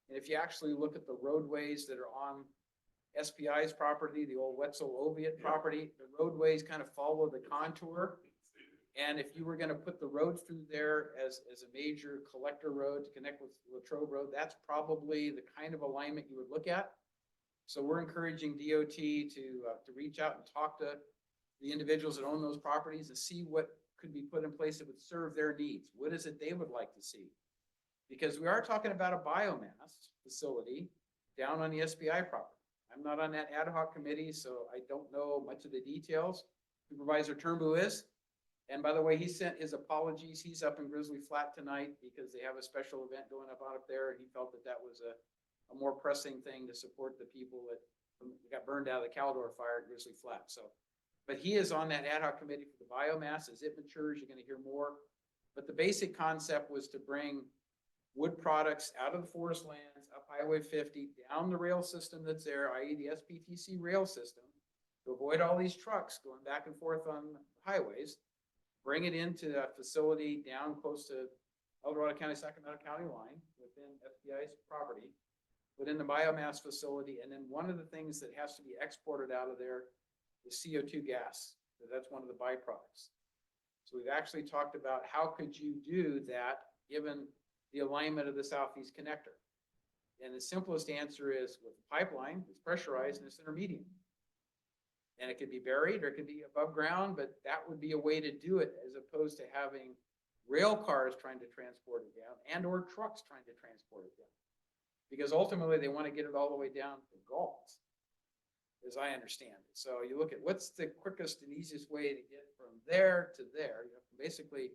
And if you actually look at the roadways that are on SPI's property, the old Wetzel Oviatt property, the roadways kind of follow the contour. And if you were going to put the road through there as a major collector road to connect with Latrobe Road, that's probably the kind of alignment you would look at. So we're encouraging DOT to reach out and talk to the individuals that own those properties and see what could be put in place that would serve their needs. What is it they would like to see? Because we are talking about a biomass facility down on the SPI property. I'm not on that ad hoc committee, so I don't know much of the details. Supervisor Turnbull is. And by the way, he sent his apologies. He's up in Grizzly Flat tonight because they have a special event going up out up there, and he felt that was a a more pressing thing to support the people that got burned out of the Caldor fire at Grizzly Flat. So, but he is on that ad hoc committee for the biomass. As it matures, you're gonna hear more. But the basic concept was to bring wood products out of the forest lands, up Highway 50, down the rail system that's there, i.e. the SPTC rail system, to avoid all these trucks going back and forth on highways, bring it into a facility down close to El Dorado County, Sacramento County line within FBI's property, put in the biomass facility. And then one of the things that has to be exported out of there is CO2 gas, because that's one of the byproducts. So we've actually talked about how could you do that given the alignment of the Southeast Connector. And the simplest answer is with a pipeline, it's pressurized and it's intermediate. And it could be buried or it could be above ground, but that would be a way to do it as opposed to having rail cars trying to transport it down and or trucks trying to transport it down. Because ultimately they want to get it all the way down to Galt, as I understand it. So you look at what's the quickest and easiest way to get from there to there, you know, basically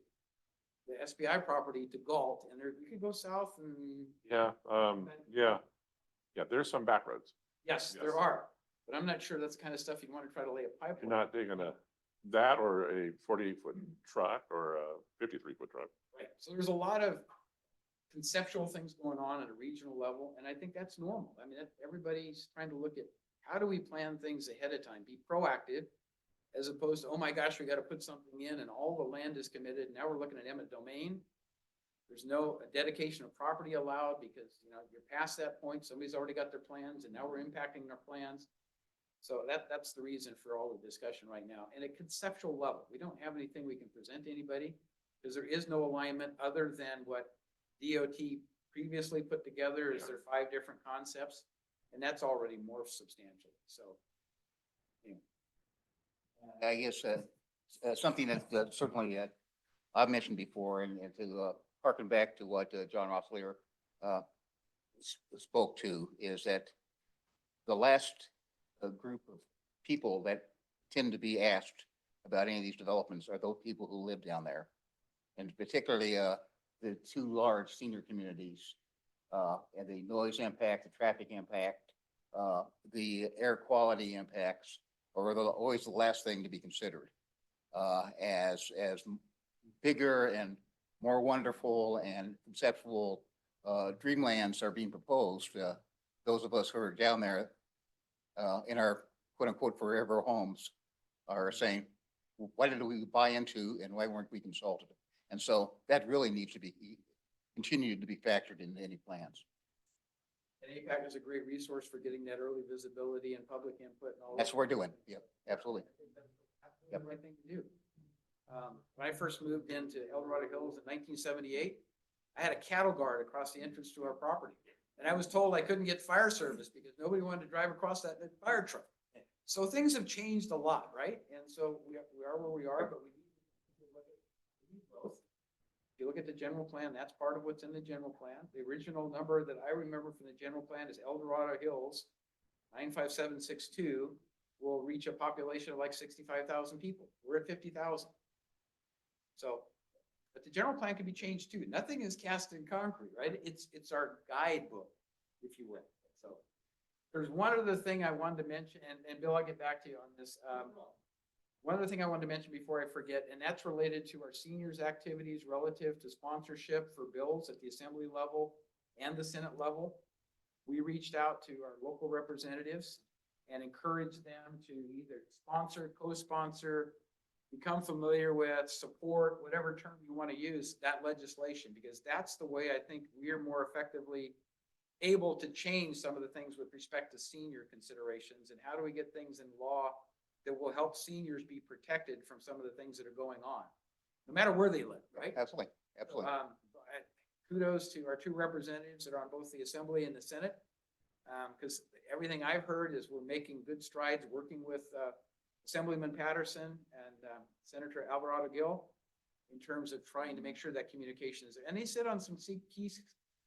the SBI property to Galt, and there, you could go south and. Yeah, yeah, there's some back roads. Yes, Yes. there are, but I'm not sure that's the kind of stuff you want to try to lay a You're pipeline. not digging that or a 48-foot truck or a 53-foot truck. Right, so there's a lot of conceptual things going on at a regional level, and I think that's normal. I mean, everybody's trying to look at how do we plan things ahead of time, be proactive, as opposed to, oh my gosh, we got to put something in and all the land is committed. Now we're looking at eminent domain. There's no dedication of property allowed because, you know, you're past that point. Somebody's already got their plans and now we're impacting their plans. So that's the reason for all the discussion right now. And at conceptual level, we don't have anything we can present to anybody because there is no alignment other than what DOT previously put together as their 5 different concepts. And that's already morphed substantially. So, anyway. I guess something that certainly I've mentioned before, and to harken back to what John Rossler spoke to, is that the last group of people that tend to be asked about any of these developments are those people who live down there, and particularly the 2 large senior communities, and the noise impact, the traffic impact, the air quality impacts are always the last thing to be considered. As bigger and more wonderful and conceptual dreamlands are being proposed, those of us who are down there in our quote unquote forever homes are saying, why did we buy into and why weren't we consulted? And so that really needs to be continued to be factored into any plans. And APAC is a great resource for getting that early visibility and public input and all. That's what we're doing. Yep, absolutely. I think that's the right thing to do. When I first moved into El Dorado Hills in 1978, I had a cattle guard across the entrance to our property. And I was told I couldn't get fire service because nobody wanted to drive across that fire truck. So things have changed a lot, right? And so we are where we are, but we need growth. If you look at the general plan, that's part of what's in the general plan. The original number that I remember from the general plan is El Dorado Hills, 95762, will reach a population of like 65,000 people. We're at 50,000. So, but the general plan can be changed too. Nothing is cast in concrete, right? It's our guidebook, if you will. So there's one other thing I wanted to mention, and Bill, I'll get back to you on this. One other thing I wanted to mention before I forget, and that's related to our seniors activities relative to sponsorship for bills at the assembly level and the Senate level. We reached out to our local representatives and encouraged them to either sponsor, co-sponsor, become familiar with, support, whatever term you want to use, that legislation, because that's the way I think we're more effectively able to change some of the things with respect to senior considerations and how do we get things in law that will help seniors be protected from some of the things that are going on, no matter where they live, right? Absolutely, absolutely. Kudos to our 2 representatives that are on both the Assembly and the Senate, because everything I've heard is we're making good strides working with Assemblyman Patterson and Senator Alvarado Gil in terms of trying to make sure that communication is there. And they sit on some key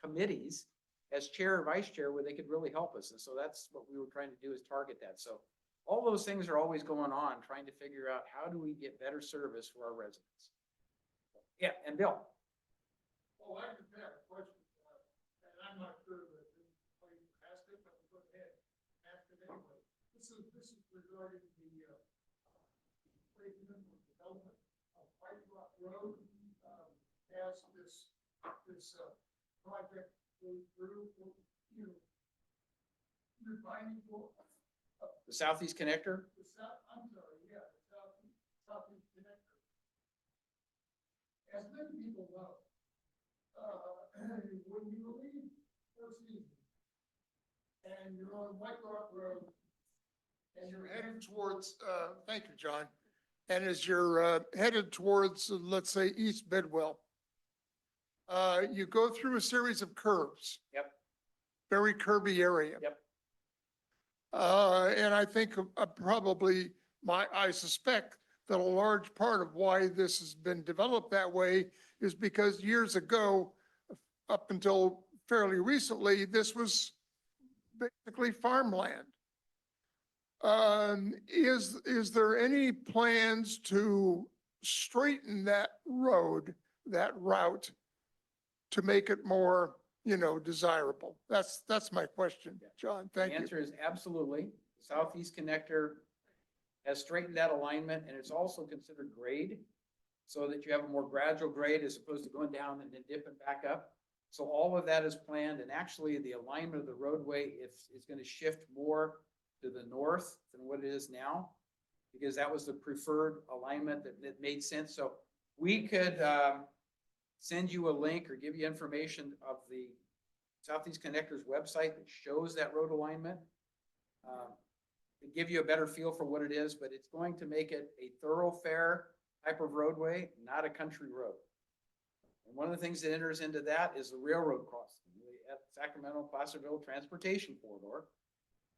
committees as chair or vice chair where they could really help us. And so that's what we were trying to do, is target that. So all those things are always going on, trying to figure out how do we get better service for our residents. Yeah, and Bill. Well, I just have a question, and I'm not sure that this place regarding the, development of White Rock Road, as this project goes through, you know, refining for The Southeast Connector? the south, I'm sorry, yeah, the southeast connector. As many people know, when you leave Four Seasons and you're on White Rock Road and you're headed towards, thank you, John. And as you're headed towards, let's say, East Bedwell, you go through a series of curves. Yep. Very curvy area. Yep. And I think probably I suspect that a large part of why this has been developed that way is because years ago, up until fairly recently, this was basically farmland. Is there any plans to straighten that road, that route, to make it more, desirable? That's my question, John. Thank The you. answer is absolutely. Southeast Connector has straightened that alignment, and it's also considered grade, so that you have a more gradual grade as opposed to going down and then dipping back up. So all of that is planned, and actually the alignment of the roadway is going to shift more to the north than what it is now, because that was the preferred alignment that made sense. So we could send you a link or give you information of the Southeast Connector's website that shows that road alignment. To give you a better feel for what it is, but it's going to make it a thoroughfare type of roadway, not a country road. And one of the things that enters into that is the railroad crossing at Sacramento Placerville Transportation Corridor.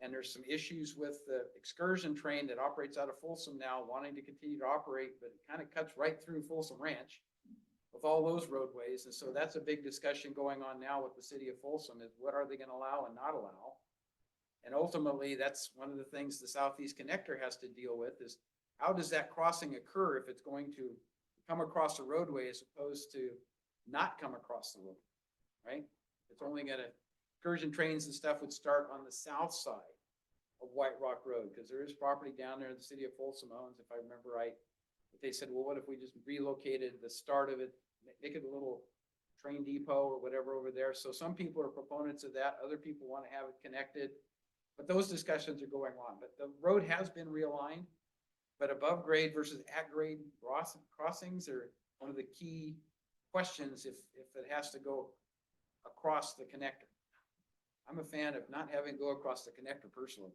And there's some issues with the excursion train that operates out of Folsom now, wanting to continue to operate, but it kind of cuts right through Folsom Ranch with all those roadways. And so that's a big discussion going on now with the city of Folsom, is what are they going to allow and not allow? And ultimately, that's one of the things the Southeast Connector has to deal with, is how does that crossing occur if it's going to come across the roadway as opposed to not come across the road, right? It's only gonna, excursion trains and stuff would start on the south side of White Rock Road, because there is property down there the city of Folsom owns, if I remember right. But they said, well, what if we just relocated the start of it, make it a little train depot or whatever over there? So some people are proponents of that, other people want to have it connected. But those discussions are going on. But the road has been realigned, but above grade versus at grade crossings are one of the key questions if it has to go across the connector. I'm a fan of not having to go across the connector personally,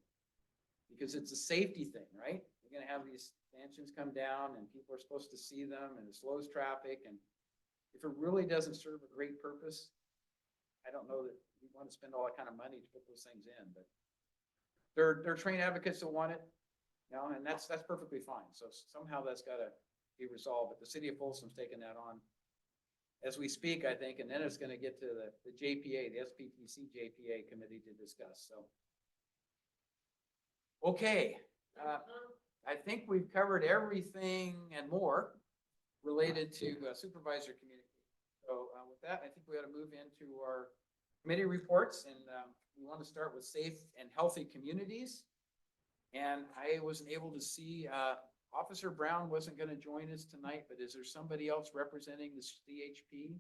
because it's a safety thing, right? You're gonna have these stanchions come down and people are supposed to see them, and it slows traffic. And if it really doesn't serve a great purpose, I don't know that we want to spend all that kind of money to put those things in, but there are train advocates that want it, and that's perfectly fine. So somehow that's gotta be resolved, but the city of Folsom's taking that on as we speak, I think, and then it's gonna get to the JPA, the SPTC JPA committee to discuss, so. Okay, I think we've covered everything and more related to supervisor communication. So with that, I think we ought to move into our committee reports, and we want to start with safe and healthy communities. And I wasn't able to see, Officer Brown wasn't going to join us tonight, but is there somebody else representing the CHP?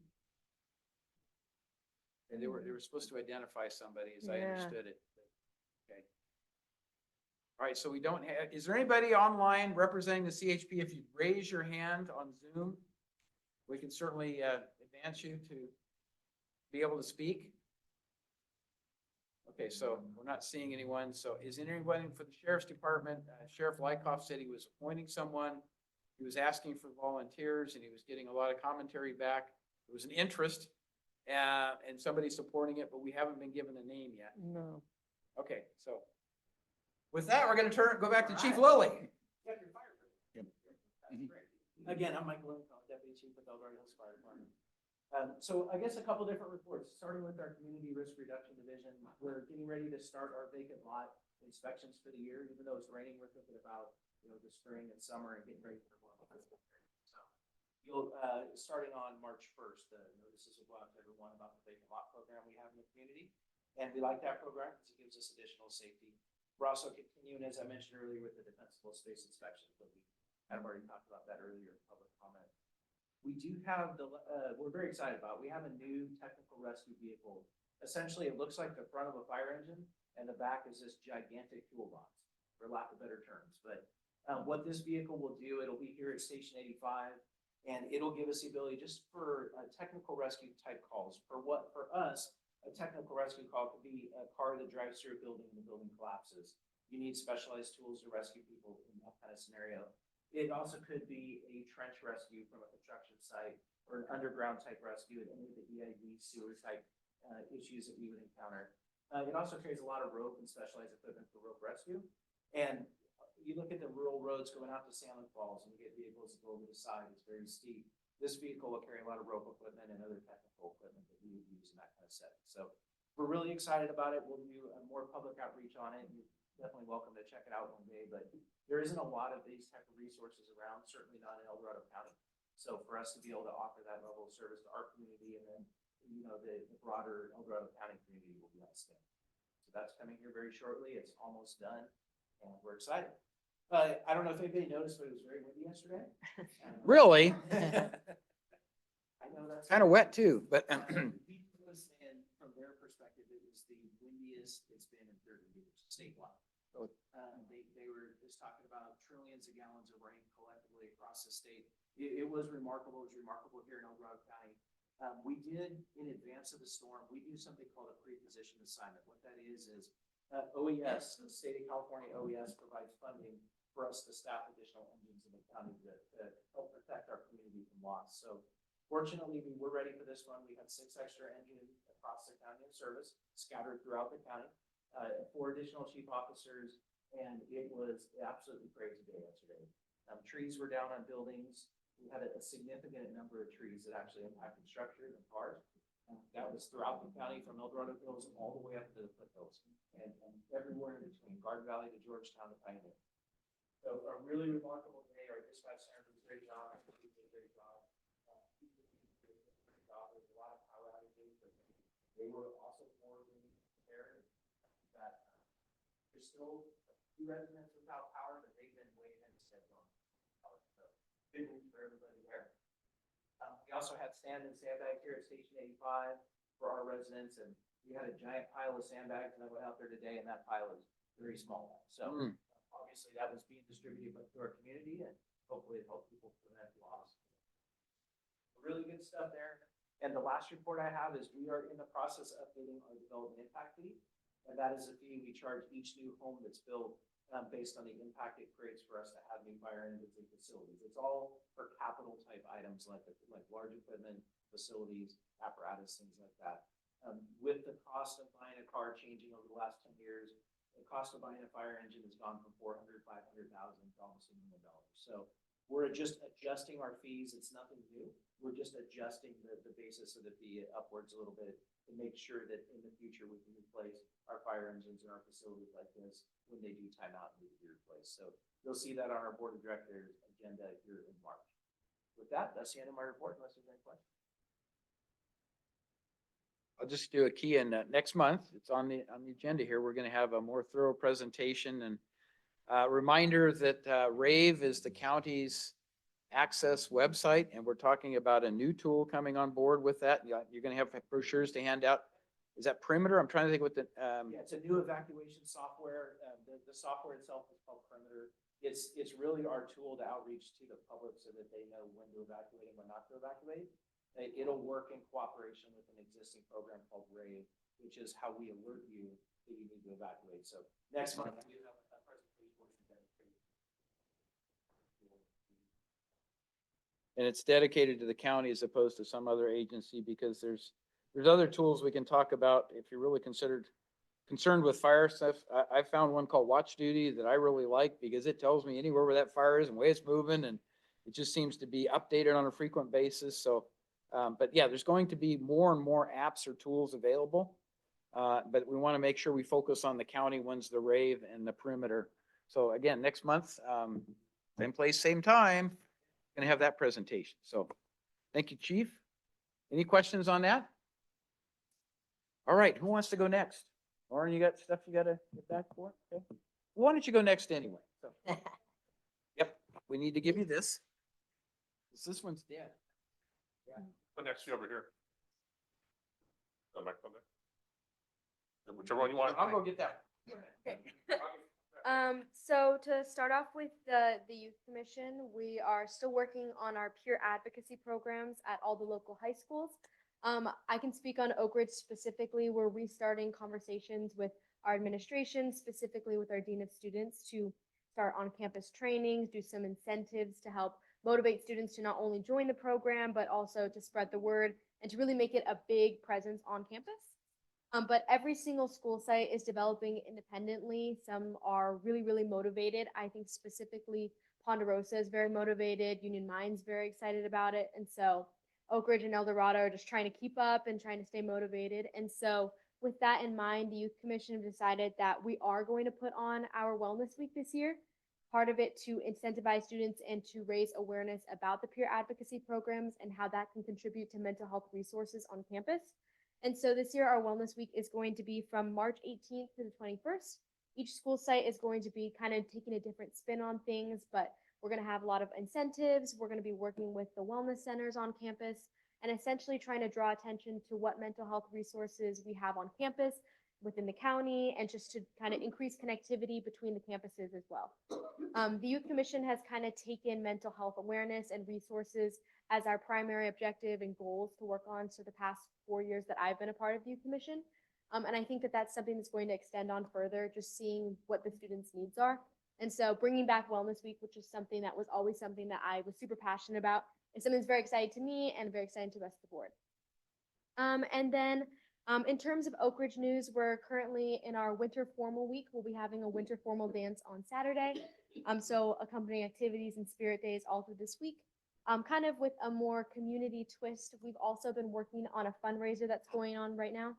And they were supposed to identify somebody, as I understood it. Okay. All right, so we don't have, is there anybody online representing the CHP? If you raise your hand on Zoom, we can certainly advance you to be able to speak. Okay, so we're not seeing anyone. So is anyone for the Sheriff's Department? Sheriff Lykoff said he was appointing someone. He was asking for volunteers and he was getting a lot of commentary back. There was an interest and somebody supporting it, but we haven't been given a name yet. No. Okay, so with that, we're going to go back to Chief Lilly. Again, I'm Mike Blumenthal, Deputy Chief with El Dorado Hills Fire Department. So I guess a couple different reports, starting with our Community Risk Reduction Division. We're getting ready to start our vacant lot inspections for the year. Even though it's raining, we're thinking about, the spring and summer and getting ready for more. So you'll, starting on March 1st, the notices will go out to everyone about the vacant lot program we have in the community. And we like that program because it gives us additional safety We're also continuing, as I mentioned earlier, with the defensible space inspections, but we kind of already talked about that earlier in public comment. We do have we're very excited about, we have a new technical rescue vehicle. Essentially, it looks like the front of a fire engine and the back is this gigantic toolbox, for lack of better terms. But what this vehicle will do, it'll be here at Station 85, and it'll give us the ability just for technical rescue type calls. For us, a technical rescue call could be a car that drives through a building and the building collapses. You need specialized tools to rescue people in that kind of scenario. It also could be a trench rescue from a construction site or an underground type rescue at any of the EID sewer type issues that we would encounter. It also carries a lot of rope and specialized equipment for rope rescue. And you look at the rural roads going out to Salmon Falls and you get vehicles that go over the side, it's very steep. This vehicle will carry a lot of rope equipment and other technical equipment that we would use in that kind of setting. So we're really excited about it. We'll do more public outreach on it. You're definitely welcome to check it out one day, but there isn't a lot of these type of resources around, certainly not in El Dorado County. So for us to be able to offer that level of service to our community and then, you know, the broader El Dorado County community will be outstanding. So that's coming here very shortly. It's almost done and we're excited. I don't know if anybody noticed, but it was very windy yesterday. Really? I know that's Kind of wet too, but and from their perspective, it was the windiest it's been in 30 years statewide. They were just talking about trillions of gallons of rain collectively across the state. It was remarkable. It was remarkable here in El Dorado County. We did, in advance of the storm, we do something called a pre-position assignment. What that is OES, the state of California OES provides funding for us to staff additional engines in the county to help protect our community from loss. So fortunately, we were ready for this one. We had 6 extra engines across the county in service, scattered throughout the county, 4 additional chief officers, and it was absolutely crazy day yesterday. Trees were down on buildings. We had a significant number of trees that actually impacted structures and cars. That was throughout the county, from El Dorado Hills all the way up to the foothills, and everywhere in between, Garden Valley to Georgetown to Pioneer. So a really remarkable day. Our dispatch center did a great job. I think we did a great job. There's a lot of power outages, but they were also more than prepared. That there's still a few residents without power, but they've been way ahead of schedule on power. So good news for everybody there. We also had sand and sandbag here at Station 85 for our residents, and we had a giant pile of sandbags, and I went out there today, and that pile is very small now. So obviously that was being distributed to our community, and hopefully it helped people prevent loss. Really good stuff there. And the last report I have is we are in the process of updating our development impact fee. And that is a fee we charge each new home that's built based on the impact it creates for us to have new fire engines and facilities. It's all for capital type items like large equipment, facilities, apparatus, things like that. With the cost of buying a car changing over the last 10 years, the cost of buying a fire engine has gone from $400,000, $500,000 to almost $1 million. So we're just adjusting our fees. It's nothing new. We're just adjusting the basis of the fee upwards a little bit to make sure that in the future we can replace our fire engines in our facilities like this when they do time out and need to be replaced. So you'll see that on our board of directors agenda here in March. With that, that's the end of my report, unless there's any questions. I'll just do a key in next month. It's on the agenda here. We're going to have a more thorough presentation and reminder that RAVE is the county's access website, and we're talking about a new tool coming on board with that. You're going to have brochures to hand out. Is that Perimeter? I'm trying to think what the. Yeah, it's a new evacuation software. The software itself is called Perimeter. It's really our tool to outreach to the public so that they know when to evacuate and when not to evacuate. It'll work in cooperation with an existing program called RAVE, which is how we alert you that you need to evacuate. So next month we have a presentation. And it's dedicated to the county as opposed to some other agency, because there's other tools we can talk about if you're really concerned with fire stuff. I found one called Watch Duty that I really like because it tells me anywhere where that fire is and way it's moving, and it just seems to be updated on a frequent basis. So, but yeah, there's going to be more and more apps or tools available. But we want to make sure we focus on the county ones, the RAVE and the Perimeter. So again, next month, same place, same time, going to have that presentation. So thank you, Chief. Any questions on that? All right, who wants to go next? Lauren, you got stuff you gotta get back for? Okay. Why don't you go next anyway? So, yep, we need to give you this. 'Cause this one's dead. The next few over here. Go back on there. Whichever one you want. I'll go get that. So to start off with the Youth Commission, we are still working on our peer advocacy programs at all the local high schools. I can speak on Oak Ridge specifically. We're restarting conversations with our administration, specifically with our Dean of Students, to start on-campus trainings, do some incentives to help motivate students to not only join the program, but also to spread the word and to really make it a big presence on campus. But every single school site is developing independently. Some are really, really motivated. I think specifically Ponderosa is very motivated. Union Mine's very excited about it. And so Oak Ridge and El Dorado are just trying to keep up and trying to stay motivated. And so with that in mind, the Youth Commission decided that we are going to put on our Wellness Week this year. Part of it to incentivize students and to raise awareness about the peer advocacy programs and how that can contribute to mental health resources on campus. And so this year, our Wellness Week is going to be from March 18th to the 21st. Each school site is going to be kind of taking a different spin on things, but we're going to have a lot of incentives. We're going to be working with the wellness centers on campus and essentially trying to draw attention to what mental health resources we have on campus within the county and just to kind of increase connectivity between the campuses as well. The Youth Commission has kind of taken mental health awareness and resources as our primary objective and goals to work on for the past 4 years that I've been a part of the Youth Commission. And I think that that's something that's going to extend on further, just seeing what the students' needs are. And so bringing back Wellness Week, which is something that was always something that I was super passionate about, is something that's very exciting to me and very exciting to the rest of the board. And then in terms of Oak Ridge news, we're currently in our winter formal week. We'll be having a winter formal dance on Saturday. So accompanying activities and spirit days all through this week. Kind of with a more community twist, we've also been working on a fundraiser that's going on right now.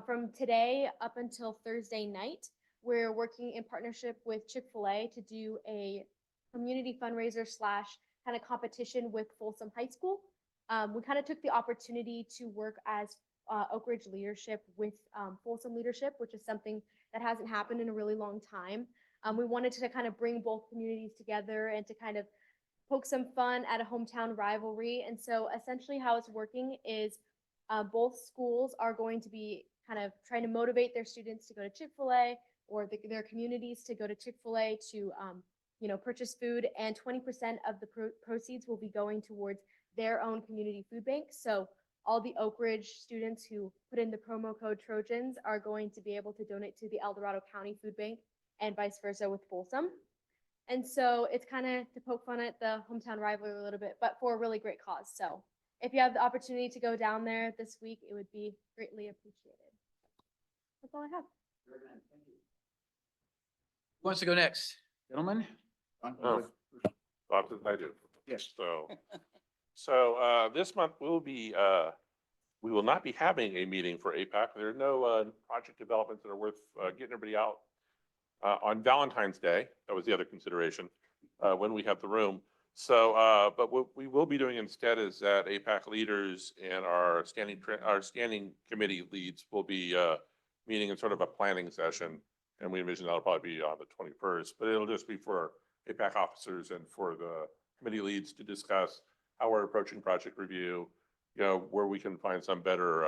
From today up until Thursday night, we're working in partnership with Chick-fil-A to do a community fundraiser / kind of competition with Folsom High School. We kind of took the opportunity to work as Oak Ridge leadership with Folsom leadership, which is something that hasn't happened in a really long time. We wanted to kind of bring both communities together and to kind of poke some fun at a hometown rivalry. And so essentially how it's working is both schools are going to be kind of trying to motivate their students to go to Chick-fil-A or their communities to go to Chick-fil-A to purchase food, and 20% of the proceeds will be going towards their own community food bank. So all the Oak Ridge students who put in the promo code Trojans are going to be able to donate to the El Dorado County Food Bank and vice versa with Folsom. And so it's kind of to poke fun at the hometown rivalry a little bit, but for a really great cause. So if you have the opportunity to go down there this week, it would be greatly appreciated. That's all I have. Who wants to go next? Gentlemen? Oh, Bob, I do. Yes. So this month we will not be having a meeting for APAC. There are no project developments that are worth getting everybody out. On Valentine's Day, that was the other consideration, when we have the room. So, but what we will be doing instead is that APAC leaders and our standing committee leads will be meeting in sort of a planning session. And we envision that'll probably be on the 21st, but it'll just be for APAC officers and for the committee leads to discuss how we're approaching project review, where we can find some better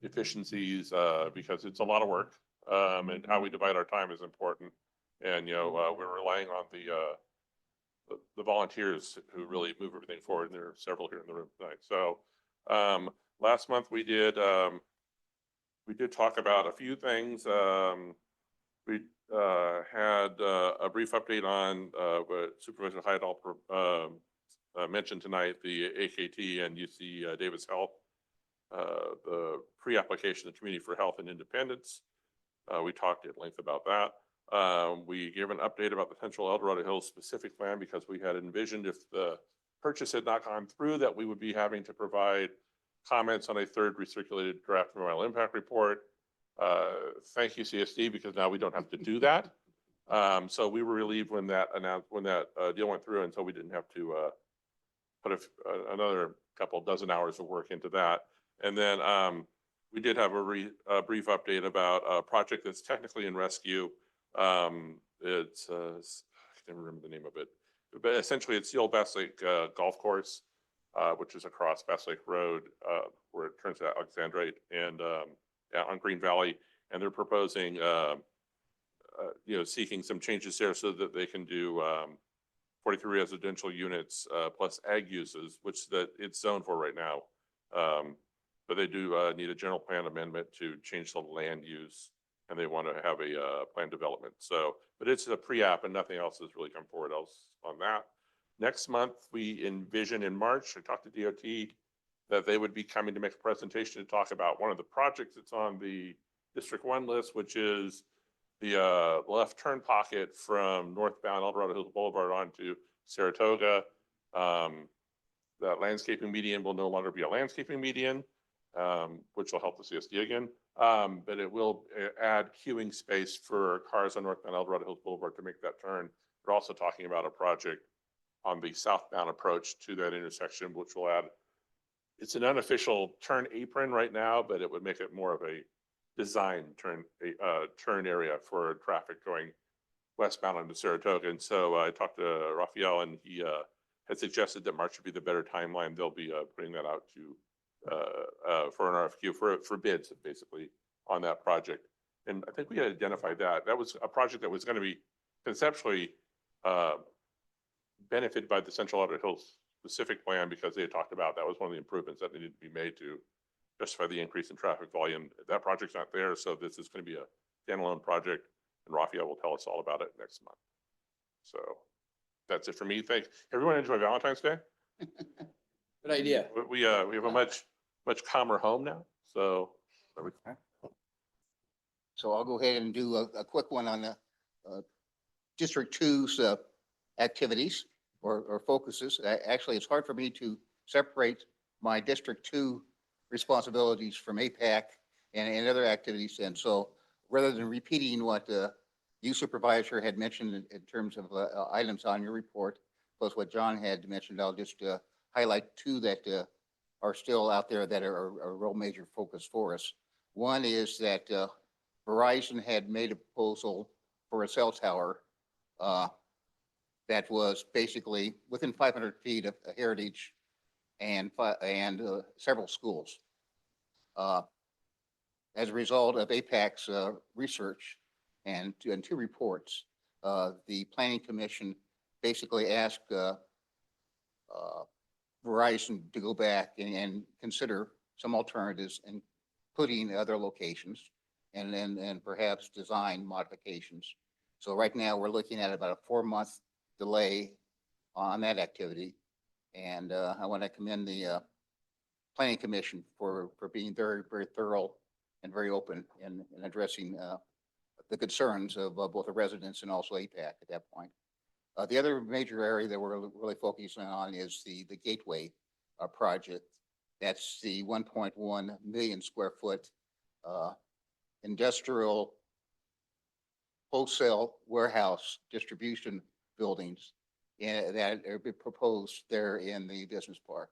efficiencies, because it's a lot of work. And how we divide our time is important. And, we're relying on the volunteers who really move everything forward. And there are several here in the room tonight. So, last month we did talk about a few things. We had a brief update on what Supervisor Hydal mentioned tonight, the AKT and UC Davis Health, the pre-application of Community for Health and Independence. We talked at length about that. We gave an update about the potential El Dorado Hills specific plan because we had envisioned if the purchase had not gone through that we would be having to provide comments on a third recirculated draft environmental impact report. Thank you, CSD, because now we don't have to do that. So we were relieved when that deal went through, and so we didn't have to put another couple dozen hours of work into that. And then we did have a brief update about a project that's technically in rescue. It's, I can't remember the name of it, but essentially it's the old Bass Lake Golf Course, which is across Bass Lake Road, where it turns to Alexandrite and yeah, on Green Valley. And they're proposing, seeking some changes there so that they can do 43 residential units plus ag uses, which that it's zoned for right now. But they do need a general plan amendment to change the land use, and they want to have a plan development. So, but it's a pre-app and nothing else has really come forward else on that. Next month, we envision in March, I talked to DOT that they would be coming to make a presentation to talk about one of the projects that's on the District 1 list, which is the left turn pocket from northbound El Dorado Hills Boulevard onto Saratoga. That landscaping median will no longer be a landscaping median, which will help the CSD again. But it will add queuing space for cars on northbound El Dorado Hills Boulevard to make that turn. We're also talking about a project on the southbound approach to that intersection, which will add, it's an unofficial turn apron right now, but it would make it more of a design turn area for traffic going westbound into Saratoga. And so I talked to Raphael, and he had suggested that March would be the better timeline. They'll be putting that out to for an RFQ for bids, basically, on that project. And I think we had identified that. That was a project that was going to be conceptually benefited by the Central Outer Hills specific plan, because they had talked about that was one of the improvements that needed to be made to justify the increase in traffic volume. That project's not there, so this is going to be a standalone project, and Raphael will tell us all about it next month. So that's it for me. Thanks. Everyone enjoy Valentine's Day. Good idea. We have a much calmer home now. So So I'll go ahead and do a quick one on the District 2's activities or focuses. Actually, it's hard for me to separate my District 2 responsibilities from APAC and other activities. And so rather than repeating what you supervisor had mentioned in terms of items on your report, plus what John had mentioned, I'll just highlight two that are still out there that are a real major focus for us. One is that Verizon had made a proposal for a cell tower that was basically within 500 feet of a heritage and several schools. As a result of APAC's research and two reports, the Planning Commission basically asked Verizon to go back and consider some alternatives, including other locations and perhaps design modifications. So right now we're looking at about a 4-month delay on that activity. And I want to commend the Planning Commission for being very, very thorough and very open in addressing the concerns of both the residents and also APAC at that point. The other major area that we're really focusing on is the Gateway project. That's the 1.1 million square foot industrial wholesale warehouse distribution buildings that are proposed there in the business park.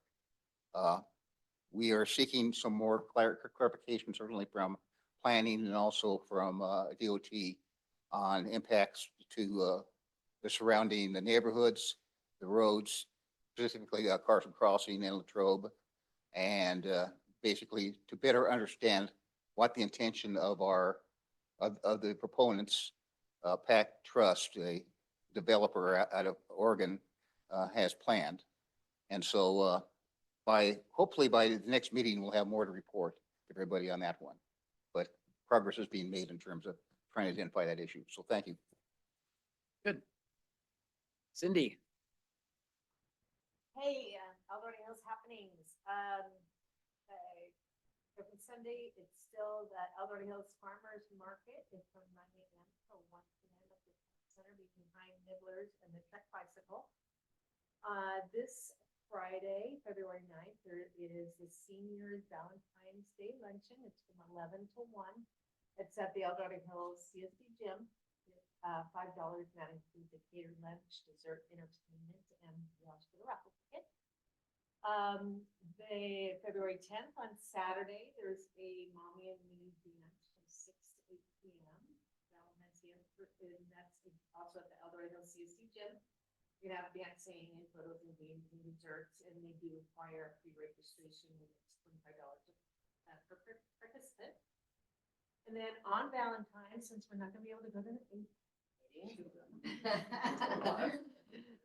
We are seeking some more clarification, certainly from planning and also from DOT on impacts to the surrounding the neighborhoods, the roads, specifically Carson Crossing and Latrobe, and basically to better understand what the intention of the proponents, PAC Trust, a developer out of Oregon, has planned. And so hopefully by the next meeting, we'll have more to report to everybody on that one. But progress is being made in terms of trying to identify that issue. So thank you. Good. Cindy. Hey, Alberta Hills happenings. Every Sunday, it's still the Alberta Hills Farmers Market. It's from 9 a.m. till 1 p.m. at the center behind Nibbler's and the Trek Bicycle. This Friday, February 9th, there is the Senior Valentine's Day Luncheon. It's from 11 to 1. It's at the Alberta Hills CSD Gym. $5, that includes a catered lunch, dessert, entertainment, and we also get a raffle ticket. The February 10th on Saturday, there's a mommy and me dance from 6 to 8 p.m. And that's also at the El Dorado CSC gym. You have dancing and photos and games and desserts, and they do require pre-registration, and it's $25 per participant. And then on Valentine's, since we're not gonna be able to go to the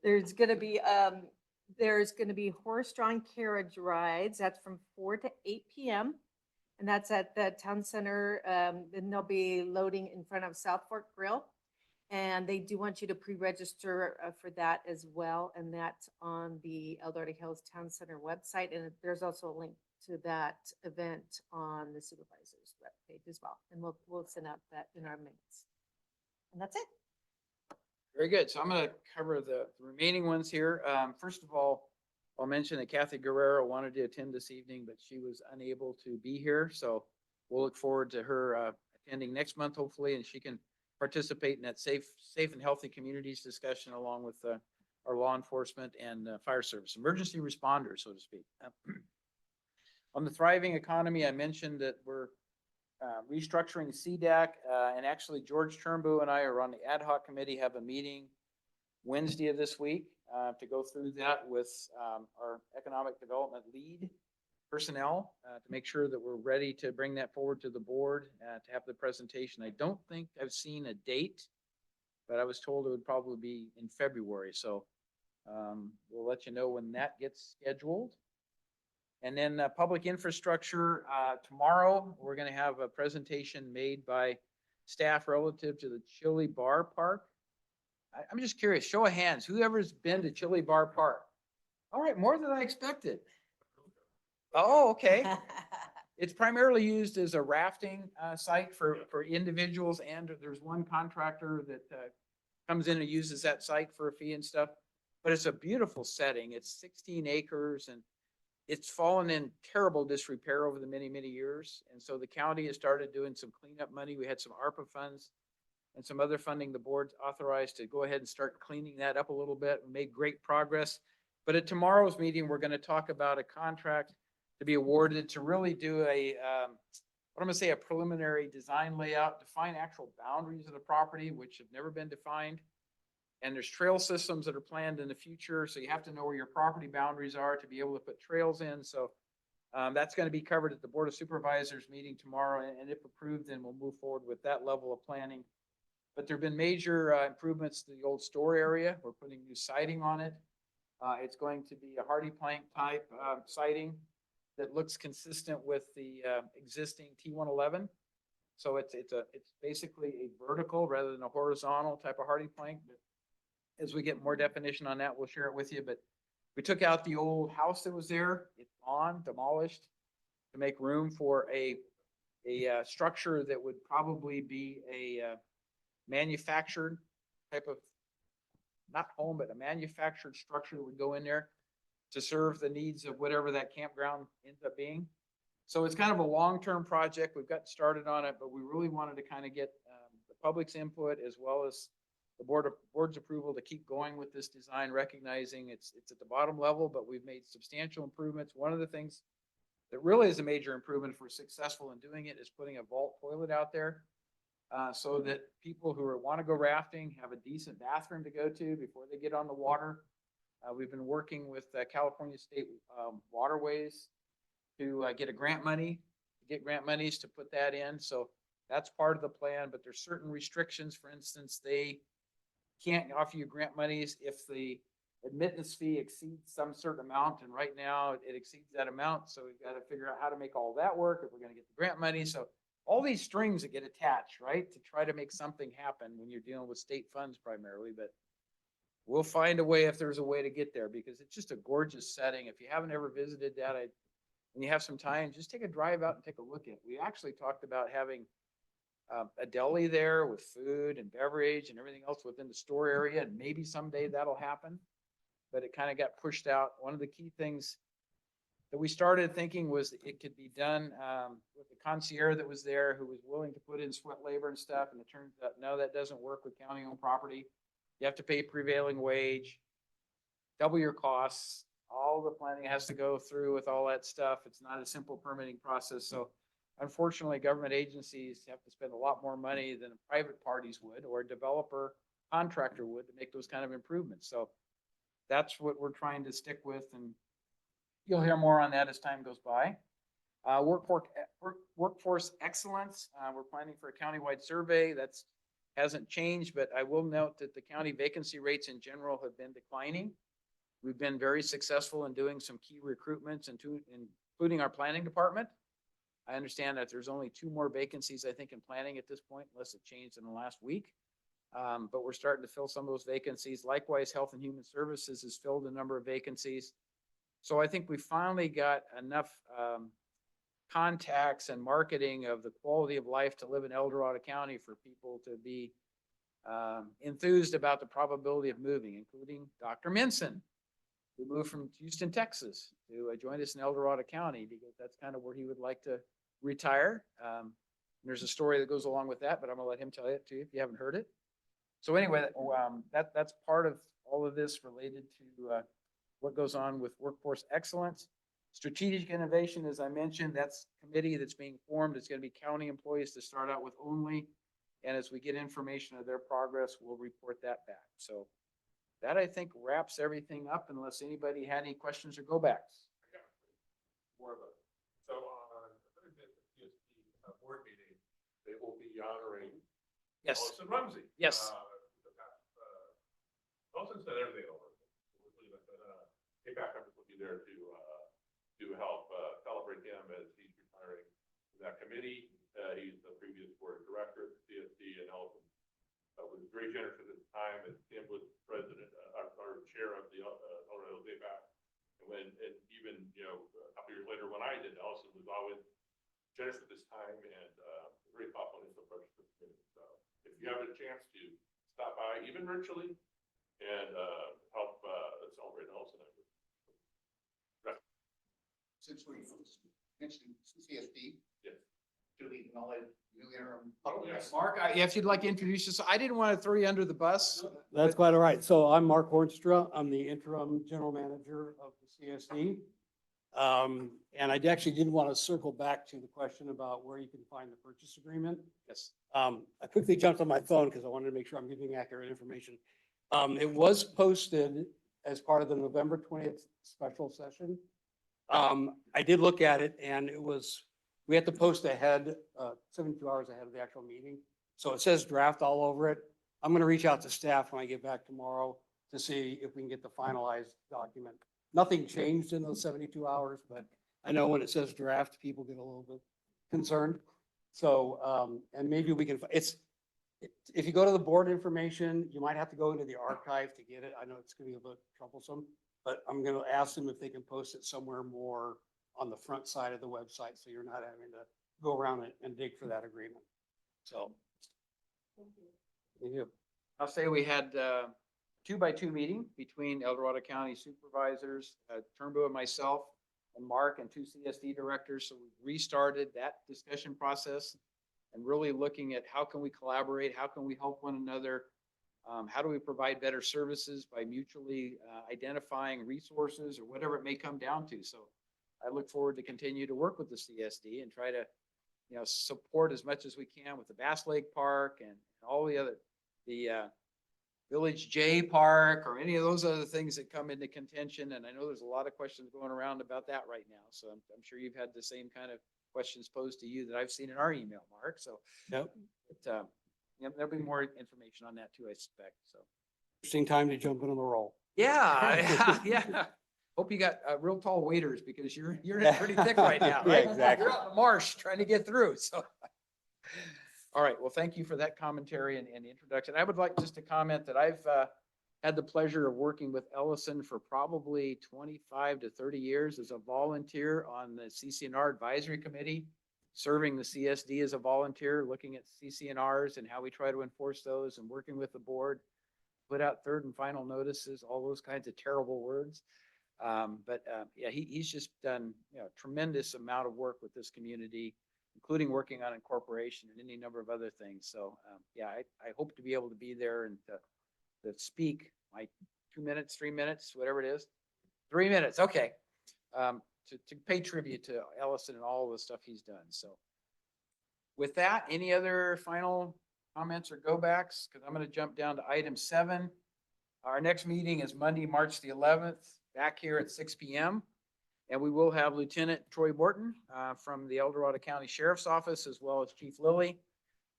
there's gonna be horse-drawn carriage rides. That's from 4 to 8 p.m. And that's at the town center. Then they'll be loading in front of South Fork Grill. And they do want you to pre-register for that as well. And that's on the El Dorado Hills Town Center website. And there's also a link to that event on the supervisor's webpage as well. And we'll send out that in our minutes. And that's it. Very good. So I'm going to cover the remaining ones here. First of all, I'll mention that Kathy Guerrero wanted to attend this evening, but she was unable to be here. So we'll look forward to her attending next month, hopefully, and she can participate in that safe and healthy communities discussion along with our law enforcement and fire service, emergency responders, so to speak. On the thriving economy, I mentioned that we're restructuring CDAC, and actually George Turnbow and I are on the ad hoc committee, have a meeting Wednesday of this week to go through that with our economic development lead personnel to make sure that we're ready to bring that forward to the board to have the presentation. I don't think I've seen a date, but I was told it would probably be in February. So we'll let you know when that gets scheduled. And then public infrastructure, tomorrow, we're going to have a presentation made by staff relative to the Chili Bar Park. I'm just curious, show of hands, whoever's been to Chili Bar Park? All right, more than I expected. Oh, okay. It's primarily used as a rafting site for individuals, and there's one contractor that comes in and uses that site for a fee and stuff. But it's a beautiful setting. It's 16 acres, and it's fallen in terrible disrepair over the many, many years. And so the county has started doing some cleanup money. We had some ARPA funds and some other funding the board authorized to go ahead and start cleaning that up a little bit. We made great progress. But at tomorrow's meeting, we're going to talk about a contract to be awarded to really do a, what I'm going to say, a preliminary design layout, define actual boundaries of the property, which have never been defined. And there's trail systems that are planned in the future. So you have to know where your property boundaries are to be able to put trails in. So that's going to be covered at the Board of Supervisors meeting tomorrow. And if approved, then we'll move forward with that level of planning. But there've been major improvements to the old store area. We're putting new siding on it. It's going to be a hardy plank type siding that looks consistent with the existing T111. So it's basically a vertical rather than a horizontal type of hardy plank. But as we get more definition on that, we'll share it with you. But we took out the old house that was there. It's gone, demolished, to make room for a structure that would probably be a manufactured type of, not home, but a manufactured structure that would go in there to serve the needs of whatever that campground ends up being. So it's kind of a long-term project. We've got started on it, but we really wanted to kind of get the public's input as well as the board's approval to keep going with this design, recognizing it's at the bottom level, but we've made substantial improvements. One of the things that really is a major improvement if we're successful in doing it is putting a vault toilet out there so that people who want to go rafting have a decent bathroom to go to before they get on the water. We've been working with California State Waterways to get grant monies to put that in. So that's part of the plan, but there's certain restrictions. For instance, they can't offer you grant monies if the admittance fee exceeds some certain amount. And right now it exceeds that amount. So we've got to figure out how to make all that work if we're going to get the grant money. So all these strings that get attached, right, to try to make something happen when you're dealing with state funds primarily, but we'll find a way if there's a way to get there because it's just a gorgeous setting. If you haven't ever visited that, when you have some time, just take a drive out and take a look at it. We actually talked about having a deli there with food and beverage and everything else within the store area. And maybe someday that'll happen, but it kind of got pushed out. One of the key things that we started thinking was it could be done with the concierge that was there who was willing to put in sweat labor and stuff. And it turns out, no, that doesn't work with county owned property. You have to pay prevailing wage, double your costs all the planning has to go through with all that stuff. It's not a simple permitting process. So unfortunately, government agencies have to spend a lot more money than private parties would, or a developer contractor would, to make those kind of improvements. So that's what we're trying to stick with, and you'll hear more on that as time goes by. Workforce excellence, we're planning for a countywide survey. That's hasn't changed, but I will note that the county vacancy rates in general have been declining. We've been very successful in doing some key recruitments, including our planning department. I understand that there's only 2 more vacancies, I think, in planning at this point, unless it changed in the last week. But we're starting to fill some of those vacancies. Likewise, Health and Human Services has filled a number of vacancies. So I think we finally got enough contacts and marketing of the quality of life to live in El Dorado County for people to be enthused about the probability of moving, including Dr. Minson, who moved from Houston, Texas to join us in El Dorado County, because that's kind of where he would like to retire. There's a story that goes along with that, but I'm gonna let him tell it to you if you haven't heard it. So anyway, that's part of all of this related to what goes on with workforce excellence. Strategic innovation, as I mentioned, that's a committee that's being formed. It's going to be county employees to start out with only. And as we get information of their progress, we'll report that back. So that, I think, wraps everything up, unless anybody had any questions or go backs. More of a, so on Thursday, the CSP board meeting, they will be honoring Yes. Allison Rumsey. Yes. Allison said everything over. APAC members will be there to help celebrate him as he's retiring from that committee. He's the previous board director of the CSD, and Allison was very generous at his time as Tim was president, or chair of the Colorado APAC. And even, a couple years later when I did, Allison was always generous with his time and very thoughtful in his approach to the community. So if you have a chance to stop by, even virtually, and help celebrate Allison. Since we mentioned CSD, Yes. do we acknowledge new interim? Oh, yes. Mark, if you'd like to introduce yourself, I didn't want to throw you under the bus. That's quite all right. So I'm Mark Hornstra. I'm the interim general manager of the CSD. And I actually did want to circle back to the question about where you can find the purchase agreement. Yes. I quickly jumped on my phone because I wanted to make sure I'm giving accurate information. It was posted as part of the November 20th special session. I did look at it, and we had to post ahead, 72 hours ahead of the actual meeting. So it says draft all over it. I'm going to reach out to staff when I get back tomorrow to see if we can get the finalized document. Nothing changed in those 72 hours, but I know when it says draft, people get a little bit concerned. So, and maybe we can, if you go to the board information, you might have to go into the archive to get it. I know it's going to be a bit troublesome, but I'm going to ask them if they can post it somewhere more on the front side of the website, so you're not having to go around and dig for that agreement. So. Thank you. I'll say we had a 2x2 meeting between El Dorado County supervisors, Turnbow and myself, and Mark, and 2 CSD directors. So we restarted that discussion process and really looking at how can we collaborate, how can we help one another, how do we provide better services by mutually identifying resources or whatever it may come down to. So I look forward to continue to work with the CSD and try to, support as much as we can with the Bass Lake Park and all the other, the Village J Park, or any of those other things that come into contention. And I know there's a lot of questions going around about that right now. So I'm sure you've had the same kind of questions posed to you that I've seen in our email, Mark. So Yep. There'll be more information on that too, I suspect. So. Interesting time to jump in on the roll. Yeah, yeah. Hope you got real tall waiters, because you're in pretty thick right now, Yeah, right? exactly. You're out in the marsh trying to get through, so. All right, well, thank you for that commentary and introduction. I would like just to comment that I've had the pleasure of working with Ellison for probably 25 to 30 years as a volunteer on the CCNR Advisory Committee, serving the CSD as a volunteer, looking at CCNRs and how we try to enforce those, and working with the board, put out third and final notices, all those kinds of terrible words. Yeah, he's just done tremendous amount of work with this community, including working on incorporation and any number of other things. So yeah, I hope to be able to be there and to speak my 2 minutes, 3 minutes, whatever it is, 3 minutes, okay. To pay tribute to Ellison and all the stuff he's done, so. With that, any other final comments or go backs? Because I'm going to jump down to item 7. Our next meeting is Monday, March the 11th, back here at 6 PM. And we will have Lieutenant Troy Borton from the El Dorado County Sheriff's Office, as well as Chief Lilly,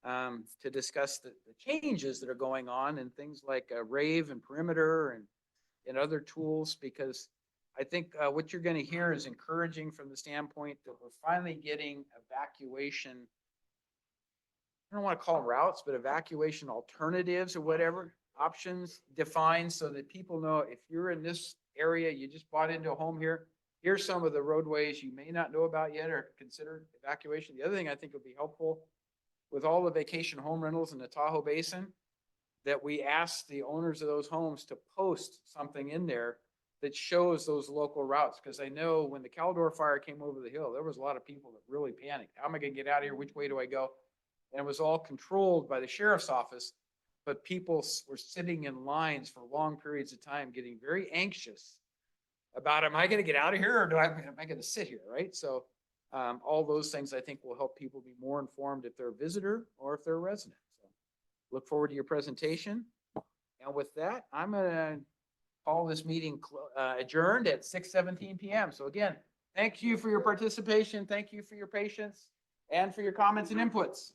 to discuss the changes that are going on and things like rave and perimeter and other tools, because I think what you're going to hear is encouraging from the standpoint that we're finally getting evacuation. I don't want to call them routes, but evacuation alternatives or whatever options defined so that people know if you're in this area, you just bought into a home here, here's some of the roadways you may not know about yet or consider evacuation. The other thing I think would be helpful with all the vacation home rentals in the Tahoe Basin, that we ask the owners of those homes to post something in there that shows those local routes. Because I know when the Caldor fire came over the hill, there was a lot of people that really panicked. How am I going to get out of here? Which way do I go? And it was all controlled by the sheriff's office, but people were sitting in lines for long periods of time, getting very anxious about, am I going to get out of here or am I going to sit here, right? So all those things I think will help people be more informed if they're a visitor or if they're a resident. So look forward to your presentation. And with that, I'm going to call this meeting adjourned at 6:17 PM. So again, thank you for your participation. Thank you for your patience and for your comments and inputs.